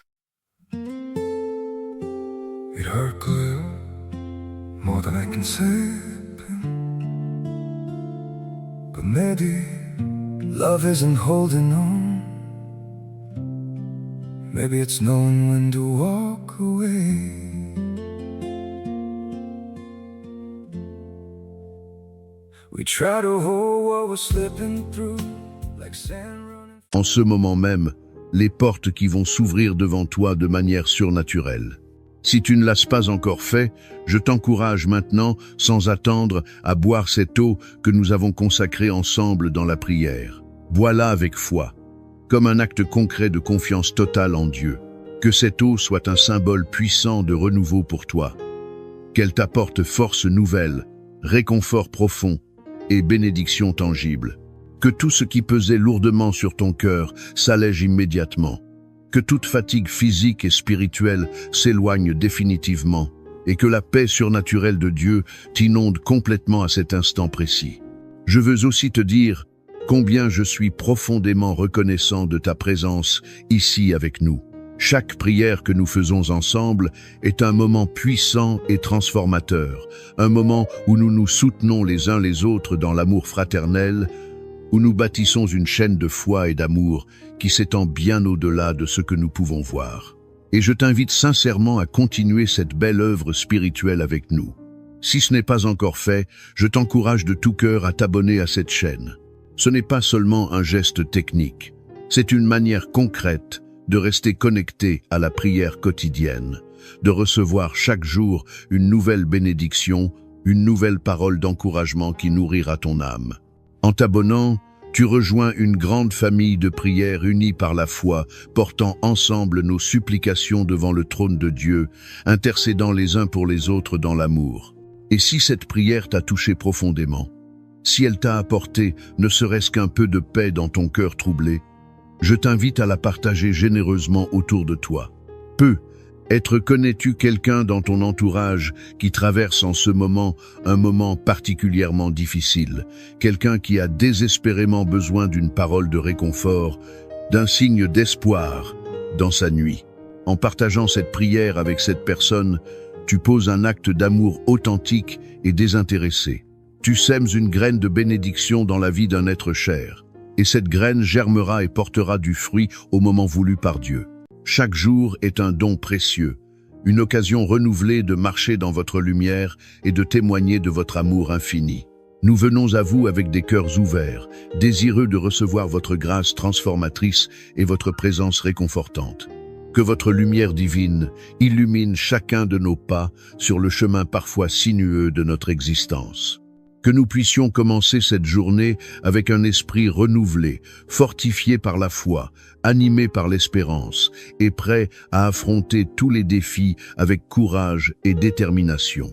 It hurt good, more than I can say, but maybe love isn't holding on. Maybe it's knowing when to walk away. We try to hold what we're slipping through, like sand running. En ce moment même, les portes qui vont s'ouvrir devant toi de manière surnaturelle. Si tu ne l'as pas encore fait, je t'encourage maintenant, sans attendre, à boire cette eau que nous avons consacrée ensemble dans la prière. Bois-la avec foi, comme un acte concret de confiance totale en Dieu. Que cette eau soit un symbole puissant de renouveau pour toi. Qu'elle t'apporte force nouvelle, réconfort profond et bénédiction tangible. Que tout ce qui pesait lourdement sur ton cœur s'allège immédiatement. Que toute fatigue physique et spirituelle s'éloigne définitivement et que la paix surnaturelle de Dieu t'inonde complètement à cet instant précis. Je veux aussi te dire combien je suis profondément reconnaissant de ta présence ici avec nous. Chaque prière que nous faisons ensemble est un moment puissant et transformateur, un moment où nous nous soutenons les uns les autres dans l'amour fraternel, où nous bâtissons une chaîne de foi et d'amour qui s'étend bien au-delà de ce que nous pouvons voir. Et je t'invite sincèrement à continuer cette belle œuvre spirituelle avec nous. Si ce n'est pas encore fait, je t'encourage de tout cœur à t'abonner à cette chaîne. Ce n'est pas seulement un geste technique, c'est une manière concrète de rester connecté à la prière quotidienne, de recevoir chaque jour une nouvelle bénédiction, une nouvelle parole d'encouragement qui nourrira ton âme. En t'abonnant, tu rejoins une grande famille de prières unies par la foi, portant ensemble nos supplications devant le trône de Dieu, intercédant les uns pour les autres dans l'amour. Et si cette prière t'a touché profondément, si elle t'a apporté ne serait-ce qu'un peu de paix dans ton cœur troublé, je t'invite à la partager généreusement autour de toi. Connais-tu quelqu'un dans ton entourage qui traverse en ce moment un moment particulièrement difficile, quelqu'un qui a désespérément besoin d'une parole de réconfort, d'un signe d'espoir dans sa nuit? En partageant cette prière avec cette personne, tu poses un acte d'amour authentique et désintéressé. Tu sèmes une graine de bénédiction dans la vie d'un être cher. Et cette graine germera et portera du fruit au moment voulu par Dieu. Chaque jour est un don précieux, une occasion renouvelée de marcher dans votre lumière et de témoigner de votre amour infini. Nous venons à vous avec des cœurs ouverts, désireux de recevoir votre grâce transformatrice et votre présence réconfortante. Que votre lumière divine illumine chacun de nos pas sur le chemin parfois sinueux de notre existence. Que nous puissions commencer cette journée avec un esprit renouvelé, fortifié par la foi, animé par l'espérance et prêt à affronter tous les défis avec courage et détermination.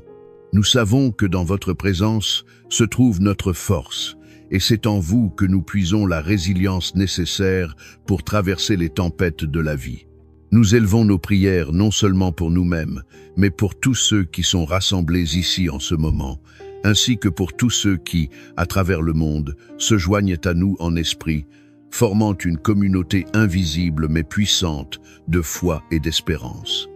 Nous savons que dans votre présence se trouve notre force, et c'est en vous que nous puisons la résilience nécessaire pour traverser les tempêtes de la vie. Nous élevons nos prières non seulement pour nous-mêmes, mais pour tous ceux qui sont rassemblés ici en ce moment, ainsi que pour tous ceux qui, à travers le monde, se joignent à nous en esprit, formant une communauté invisible mais puissante de foi et d'espérance.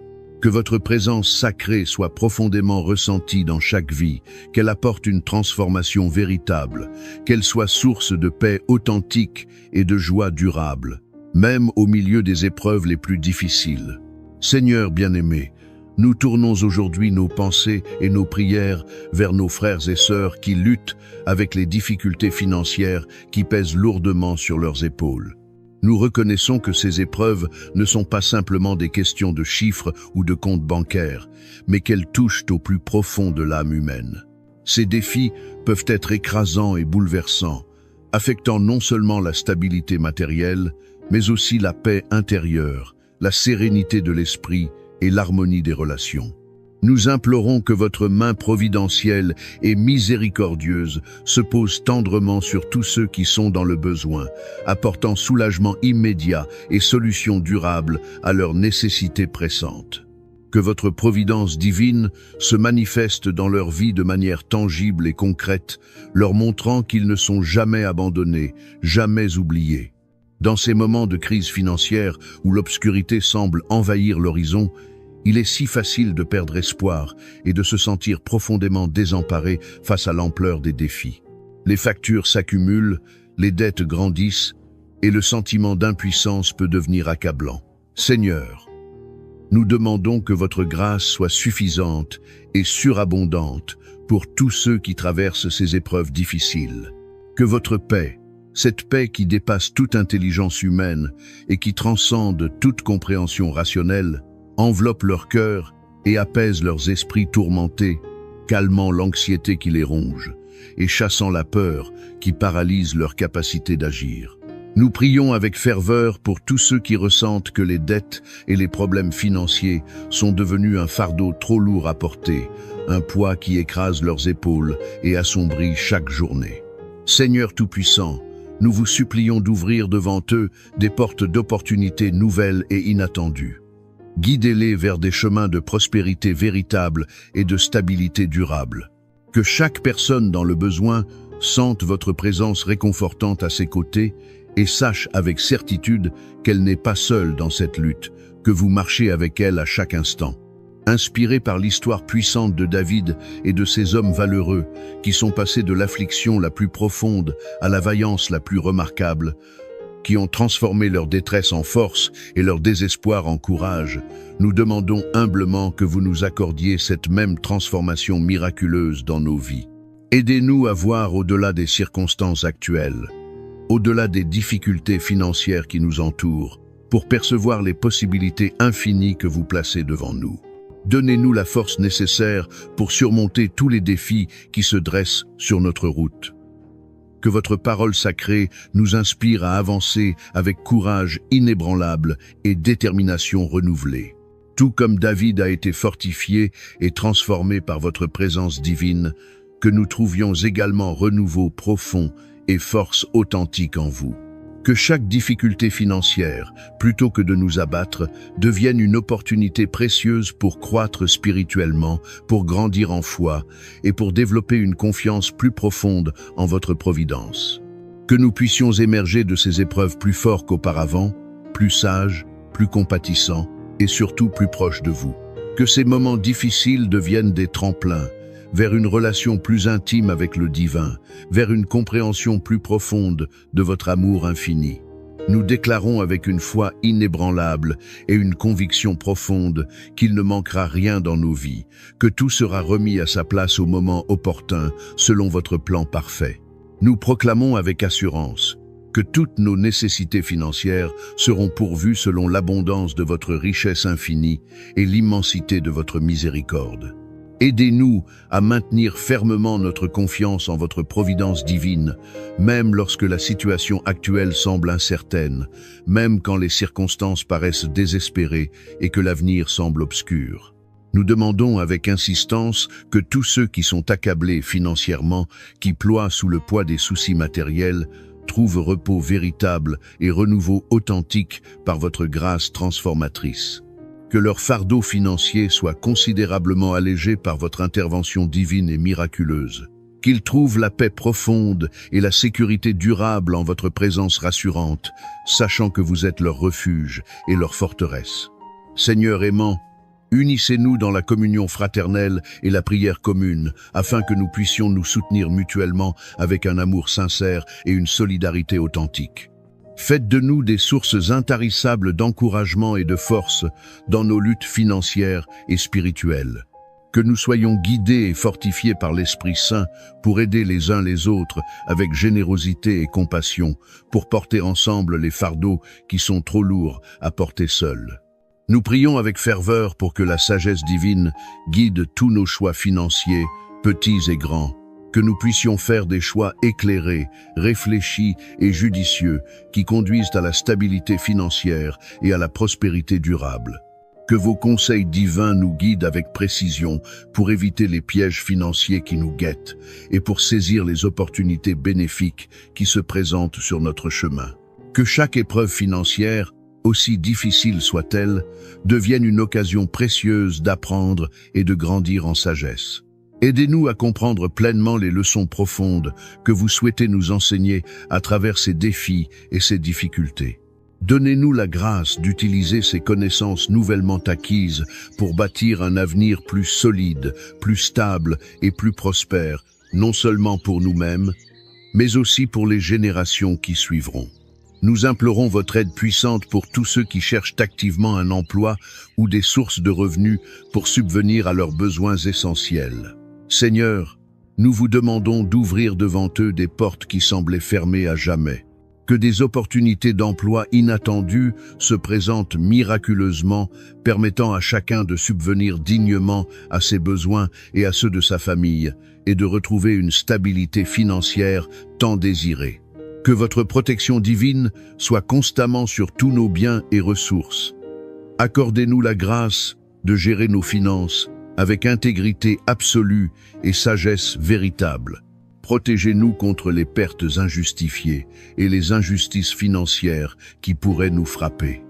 Que votre présence sacrée soit profondément ressentie dans chaque vie, qu'elle apporte une transformation véritable, qu'elle soit source de paix authentique et de joie durable, même au milieu des épreuves les plus difficiles. Seigneur bien-aimé, nous tournons aujourd'hui nos pensées et nos prières vers nos frères et sœurs qui luttent avec les difficultés financières qui pèsent lourdement sur leurs épaules. Nous reconnaissons que ces épreuves ne sont pas simplement des questions de chiffres ou de comptes bancaires, mais qu'elles touchent au plus profond de l'âme humaine. Ces défis peuvent être écrasants et bouleversants, affectant non seulement la stabilité matérielle, mais aussi la paix intérieure, la sérénité de l'esprit et l'harmonie des relations. Nous implorons que votre main providentielle et miséricordieuse se pose tendrement sur tous ceux qui sont dans le besoin, apportant soulagement immédiat et solutions durables à leurs nécessités pressantes. Que votre providence divine se manifeste dans leur vie de manière tangible et concrète, leur montrant qu'ils ne sont jamais abandonnés, jamais oubliés. Dans ces moments de crise financière où l'obscurité semble envahir l'horizon, il est si facile de perdre espoir et de se sentir profondément désemparé face à l'ampleur des défis. Les factures s'accumulent, les dettes grandissent et le sentiment d'impuissance peut devenir accablant. Seigneur, nous demandons que votre grâce soit suffisante et surabondante pour tous ceux qui traversent ces épreuves difficiles. Que votre paix, cette paix qui dépasse toute intelligence humaine et qui transcende toute compréhension rationnelle, enveloppe leur cœur et apaise leurs esprits tourmentés, calmant l'anxiété qui les ronge et chassant la peur qui paralyse leur capacité d'agir. Nous prions avec ferveur pour tous ceux qui ressentent que les dettes et les problèmes financiers sont devenus un fardeau trop lourd à porter, un poids qui écrase leurs épaules et assombrit chaque journée. Seigneur Tout-Puissant, nous vous supplions d'ouvrir devant eux des portes d'opportunités nouvelles et inattendues. Guidez-les vers des chemins de prospérité véritable et de stabilité durable. Que chaque personne dans le besoin sente votre présence réconfortante à ses côtés et sache avec certitude qu'elle n'est pas seule dans cette lutte, que vous marchez avec elle à chaque instant. Inspirés par l'histoire puissante de David et de ces hommes valeureux qui sont passés de l'affliction la plus profonde à la vaillance la plus remarquable, qui ont transformé leur détresse en force et leur désespoir en courage, nous demandons humblement que vous nous accordiez cette même transformation miraculeuse dans nos vies. Aidez-nous à voir au-delà des circonstances actuelles, au-delà des difficultés financières qui nous entourent, pour percevoir les possibilités infinies que vous placez devant nous. Donnez-nous la force nécessaire pour surmonter tous les défis qui se dressent sur notre route. Que votre parole sacrée nous inspire à avancer avec courage inébranlable et détermination renouvelée. Tout comme David a été fortifié et transformé par votre présence divine, que nous trouvions également renouveau profond et force authentique en vous. Que chaque difficulté financière, plutôt que de nous abattre, devienne une opportunité précieuse pour croître spirituellement, pour grandir en foi et pour développer une confiance plus profonde en votre providence. Que nous puissions émerger de ces épreuves plus forts qu'auparavant, plus sages, plus compatissants et surtout plus proches de vous. Que ces moments difficiles deviennent des tremplins vers une relation plus intime avec le divin, vers une compréhension plus profonde de votre amour infini. Nous déclarons avec une foi inébranlable et une conviction profonde qu'il ne manquera rien dans nos vies, que tout sera remis à sa place au moment opportun, selon votre plan parfait. Nous proclamons avec assurance que toutes nos nécessités financières seront pourvues selon l'abondance de votre richesse infinie et l'immensité de votre miséricorde. Aidez-nous à maintenir fermement notre confiance en votre providence divine, même lorsque la situation actuelle semble incertaine, même quand les circonstances paraissent désespérées et que l'avenir semble obscur. Nous demandons avec insistance que tous ceux qui sont accablés financièrement, qui ploient sous le poids des soucis matériels, trouvent repos véritable et renouveau authentique par votre grâce transformatrice. Que leur fardeau financier soit considérablement allégé par votre intervention divine et miraculeuse. Qu'ils trouvent la paix profonde et la sécurité durable en votre présence rassurante, sachant que vous êtes leur refuge et leur forteresse. Seigneur aimant, unissez-nous dans la communion fraternelle et la prière commune, afin que nous puissions nous soutenir mutuellement avec un amour sincère et une solidarité authentique. Faites de nous des sources intarissables d'encouragement et de force dans nos luttes financières et spirituelles. Que nous soyons guidés et fortifiés par l'Esprit Saint pour aider les uns les autres avec générosité et compassion, pour porter ensemble les fardeaux qui sont trop lourds à porter seuls. Nous prions avec ferveur pour que la sagesse divine guide tous nos choix financiers, petits et grands, que nous puissions faire des choix éclairés, réfléchis et judicieux qui conduisent à la stabilité financière et à la prospérité durable. Que vos conseils divins nous guident avec précision pour éviter les pièges financiers qui nous guettent et pour saisir les opportunités bénéfiques qui se présentent sur notre chemin. Que chaque épreuve financière, aussi difficile soit-elle, devienne une occasion précieuse d'apprendre et de grandir en sagesse. Aidez-nous à comprendre pleinement les leçons profondes que vous souhaitez nous enseigner à travers ces défis et ces difficultés. Donnez-nous la grâce d'utiliser ces connaissances nouvellement acquises pour bâtir un avenir plus solide, plus stable et plus prospère, non seulement pour nous-mêmes, mais aussi pour les générations qui suivront. Nous implorons votre aide puissante pour tous ceux qui cherchent activement un emploi ou des sources de revenus pour subvenir à leurs besoins essentiels. Seigneur, nous vous demandons d'ouvrir devant eux des portes qui semblaient fermées à jamais. Que des opportunités d'emploi inattendues se présentent miraculeusement, permettant à chacun de subvenir dignement à ses besoins et à ceux de sa famille, et de retrouver une stabilité financière tant désirée. Que votre protection divine soit constamment sur tous nos biens et ressources. Accordez-nous la grâce de gérer nos finances avec intégrité absolue et sagesse véritable. Protégez-nous contre les pertes injustifiées et les injustices financières qui pourraient nous frapper.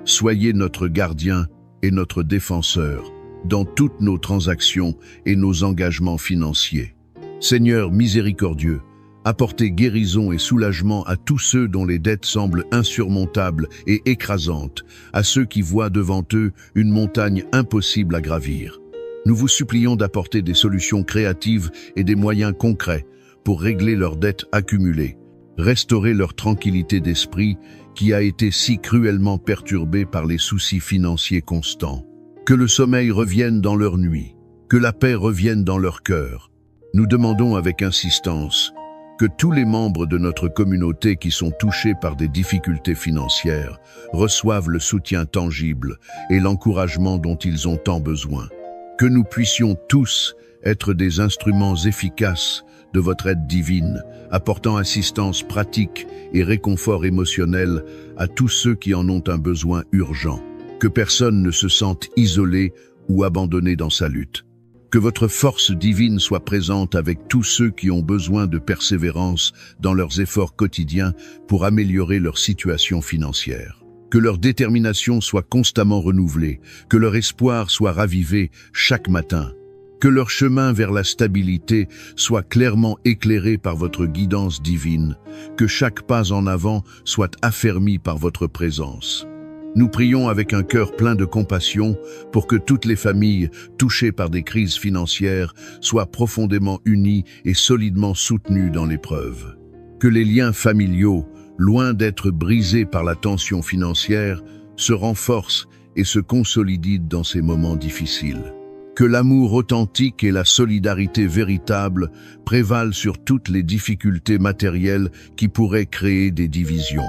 Soyez notre gardien et notre défenseur dans toutes nos transactions et nos engagements financiers. Seigneur miséricordieux, apportez guérison et soulagement à tous ceux dont les dettes semblent insurmontables et écrasantes, à ceux qui voient devant eux une montagne impossible à gravir. Nous vous supplions d'apporter des solutions créatives et des moyens concrets pour régler leurs dettes accumulées, restaurer leur tranquillité d'esprit qui a été si cruellement perturbée par les soucis financiers constants. Que le sommeil revienne dans leur nuit, que la paix revienne dans leur cœur. Nous demandons avec insistance que tous les membres de notre communauté qui sont touchés par des difficultés financières reçoivent le soutien tangible et l'encouragement dont ils ont tant besoin. Que nous puissions tous être des instruments efficaces de votre aide divine, apportant assistance pratique et réconfort émotionnel à tous ceux qui en ont un besoin urgent. Que personne ne se sente isolé ou abandonné dans sa lutte. Que votre force divine soit présente avec tous ceux qui ont besoin de persévérance dans leurs efforts quotidiens pour améliorer leur situation financière. Que leur détermination soit constamment renouvelée, que leur espoir soit ravivé chaque matin. Que leur chemin vers la stabilité soit clairement éclairé par votre guidance divine, que chaque pas en avant soit affermi par votre présence. Nous prions avec un cœur plein de compassion pour que toutes les familles touchées par des crises financières soient profondément unies et solidement soutenues dans l'épreuve. Que les liens familiaux, loin d'être brisés par la tension financière, se renforcent et se consolident dans ces moments difficiles. Que l'amour authentique et la solidarité véritable prévalent sur toutes les difficultés matérielles qui pourraient créer des divisions.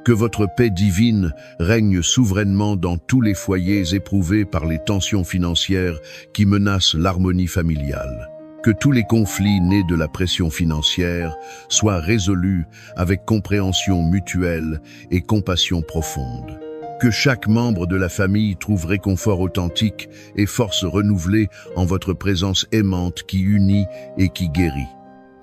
Que votre paix divine règne souverainement dans tous les foyers éprouvés par les tensions financières qui menacent l'harmonie familiale. Que tous les conflits nés de la pression financière soient résolus avec compréhension mutuelle et compassion profonde. Que chaque membre de la famille trouve réconfort authentique et force renouvelée en votre présence aimante qui unit et qui guérit.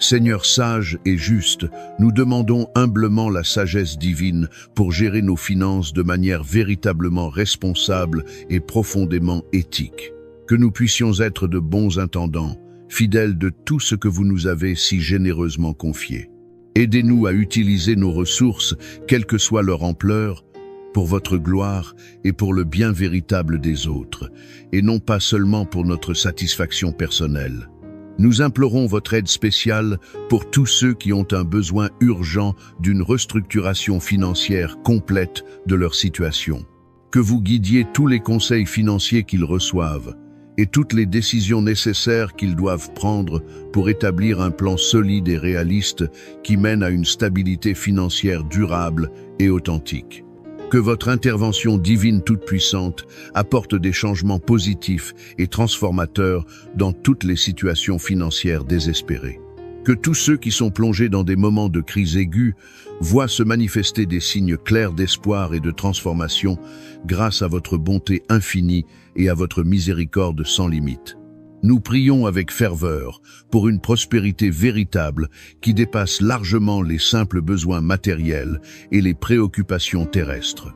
Seigneur sage et juste, nous demandons humblement la sagesse divine pour gérer nos finances de manière véritablement responsable et profondément éthique. Que nous puissions être de bons intendants, fidèles de tout ce que vous nous avez si généreusement confié. Aidez-nous à utiliser nos ressources, quelle que soit leur ampleur, pour votre gloire et pour le bien véritable des autres, et non pas seulement pour notre satisfaction personnelle. Nous implorons votre aide spéciale pour tous ceux qui ont un besoin urgent d'une restructuration financière complète de leur situation. Que vous guidiez tous les conseils financiers qu'ils reçoivent et toutes les décisions nécessaires qu'ils doivent prendre pour établir un plan solide et réaliste qui mène à une stabilité financière durable et authentique. Que votre intervention divine toute-puissante apporte des changements positifs et transformateurs dans toutes les situations financières désespérées. Que tous ceux qui sont plongés dans des moments de crise aiguë voient se manifester des signes clairs d'espoir et de transformation grâce à votre bonté infinie et à votre miséricorde sans limite. Nous prions avec ferveur pour une prospérité véritable qui dépasse largement les simples besoins matériels et les préoccupations terrestres.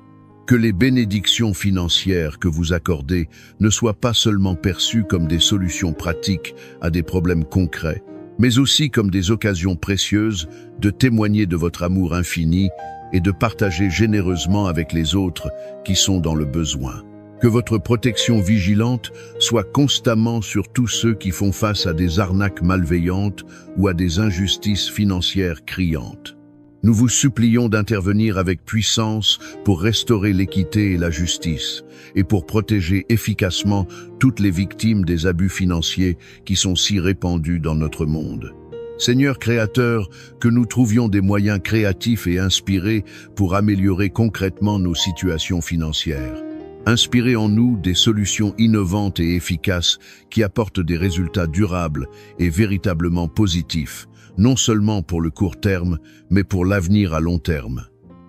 Que les bénédictions financières que vous accordez ne soient pas seulement perçues comme des solutions pratiques à des problèmes concrets, mais aussi comme des occasions précieuses de témoigner de votre amour infini et de partager généreusement avec les autres qui sont dans le besoin. Que votre protection vigilante soit constamment sur tous ceux qui font face à des arnaques malveillantes ou à des injustices financières criantes. Nous vous supplions d'intervenir avec puissance pour restaurer l'équité et la justice, et pour protéger efficacement toutes les victimes des abus financiers qui sont si répandus dans notre monde. Seigneur Créateur, que nous trouvions des moyens créatifs et inspirés pour améliorer concrètement nos situations financières. Inspirez en nous des solutions innovantes et efficaces qui apportent des résultats durables et véritablement positifs, non seulement pour le court terme, mais pour l'avenir à long terme.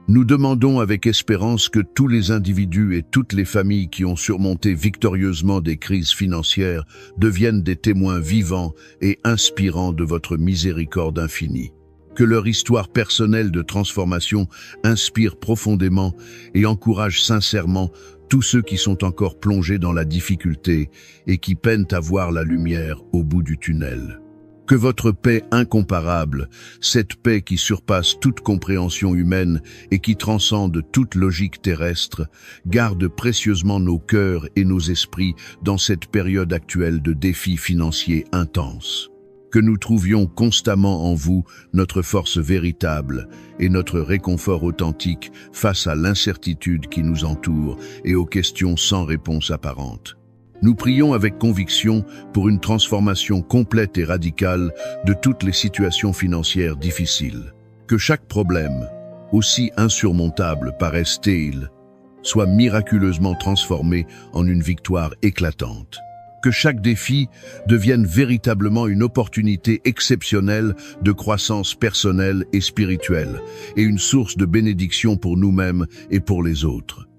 Nous demandons avec espérance que tous les individus et toutes les familles qui ont surmonté victorieusement des crises financières deviennent des témoins vivants et inspirants de votre miséricorde infinie. Que leur histoire personnelle de transformation inspire profondément et encourage sincèrement tous ceux qui sont encore plongés dans la difficulté et qui peinent à voir la lumière au bout du tunnel. Que votre paix incomparable, cette paix qui surpasse toute compréhension humaine et qui transcende toute logique terrestre, garde précieusement nos cœurs et nos esprits dans cette période actuelle de défis financiers intenses. Que nous trouvions constamment en vous notre force véritable et notre réconfort authentique face à l'incertitude qui nous entoure et aux questions sans réponse apparente. Nous prions avec conviction pour une transformation complète et radicale de toutes les situations financières difficiles. Que chaque problème, aussi insurmontable paraisse-t-il, soit miraculeusement transformé en une victoire éclatante. Que chaque défi devienne véritablement une opportunité exceptionnelle de croissance personnelle et spirituelle, et une source de bénédiction pour nous-mêmes et pour les autres.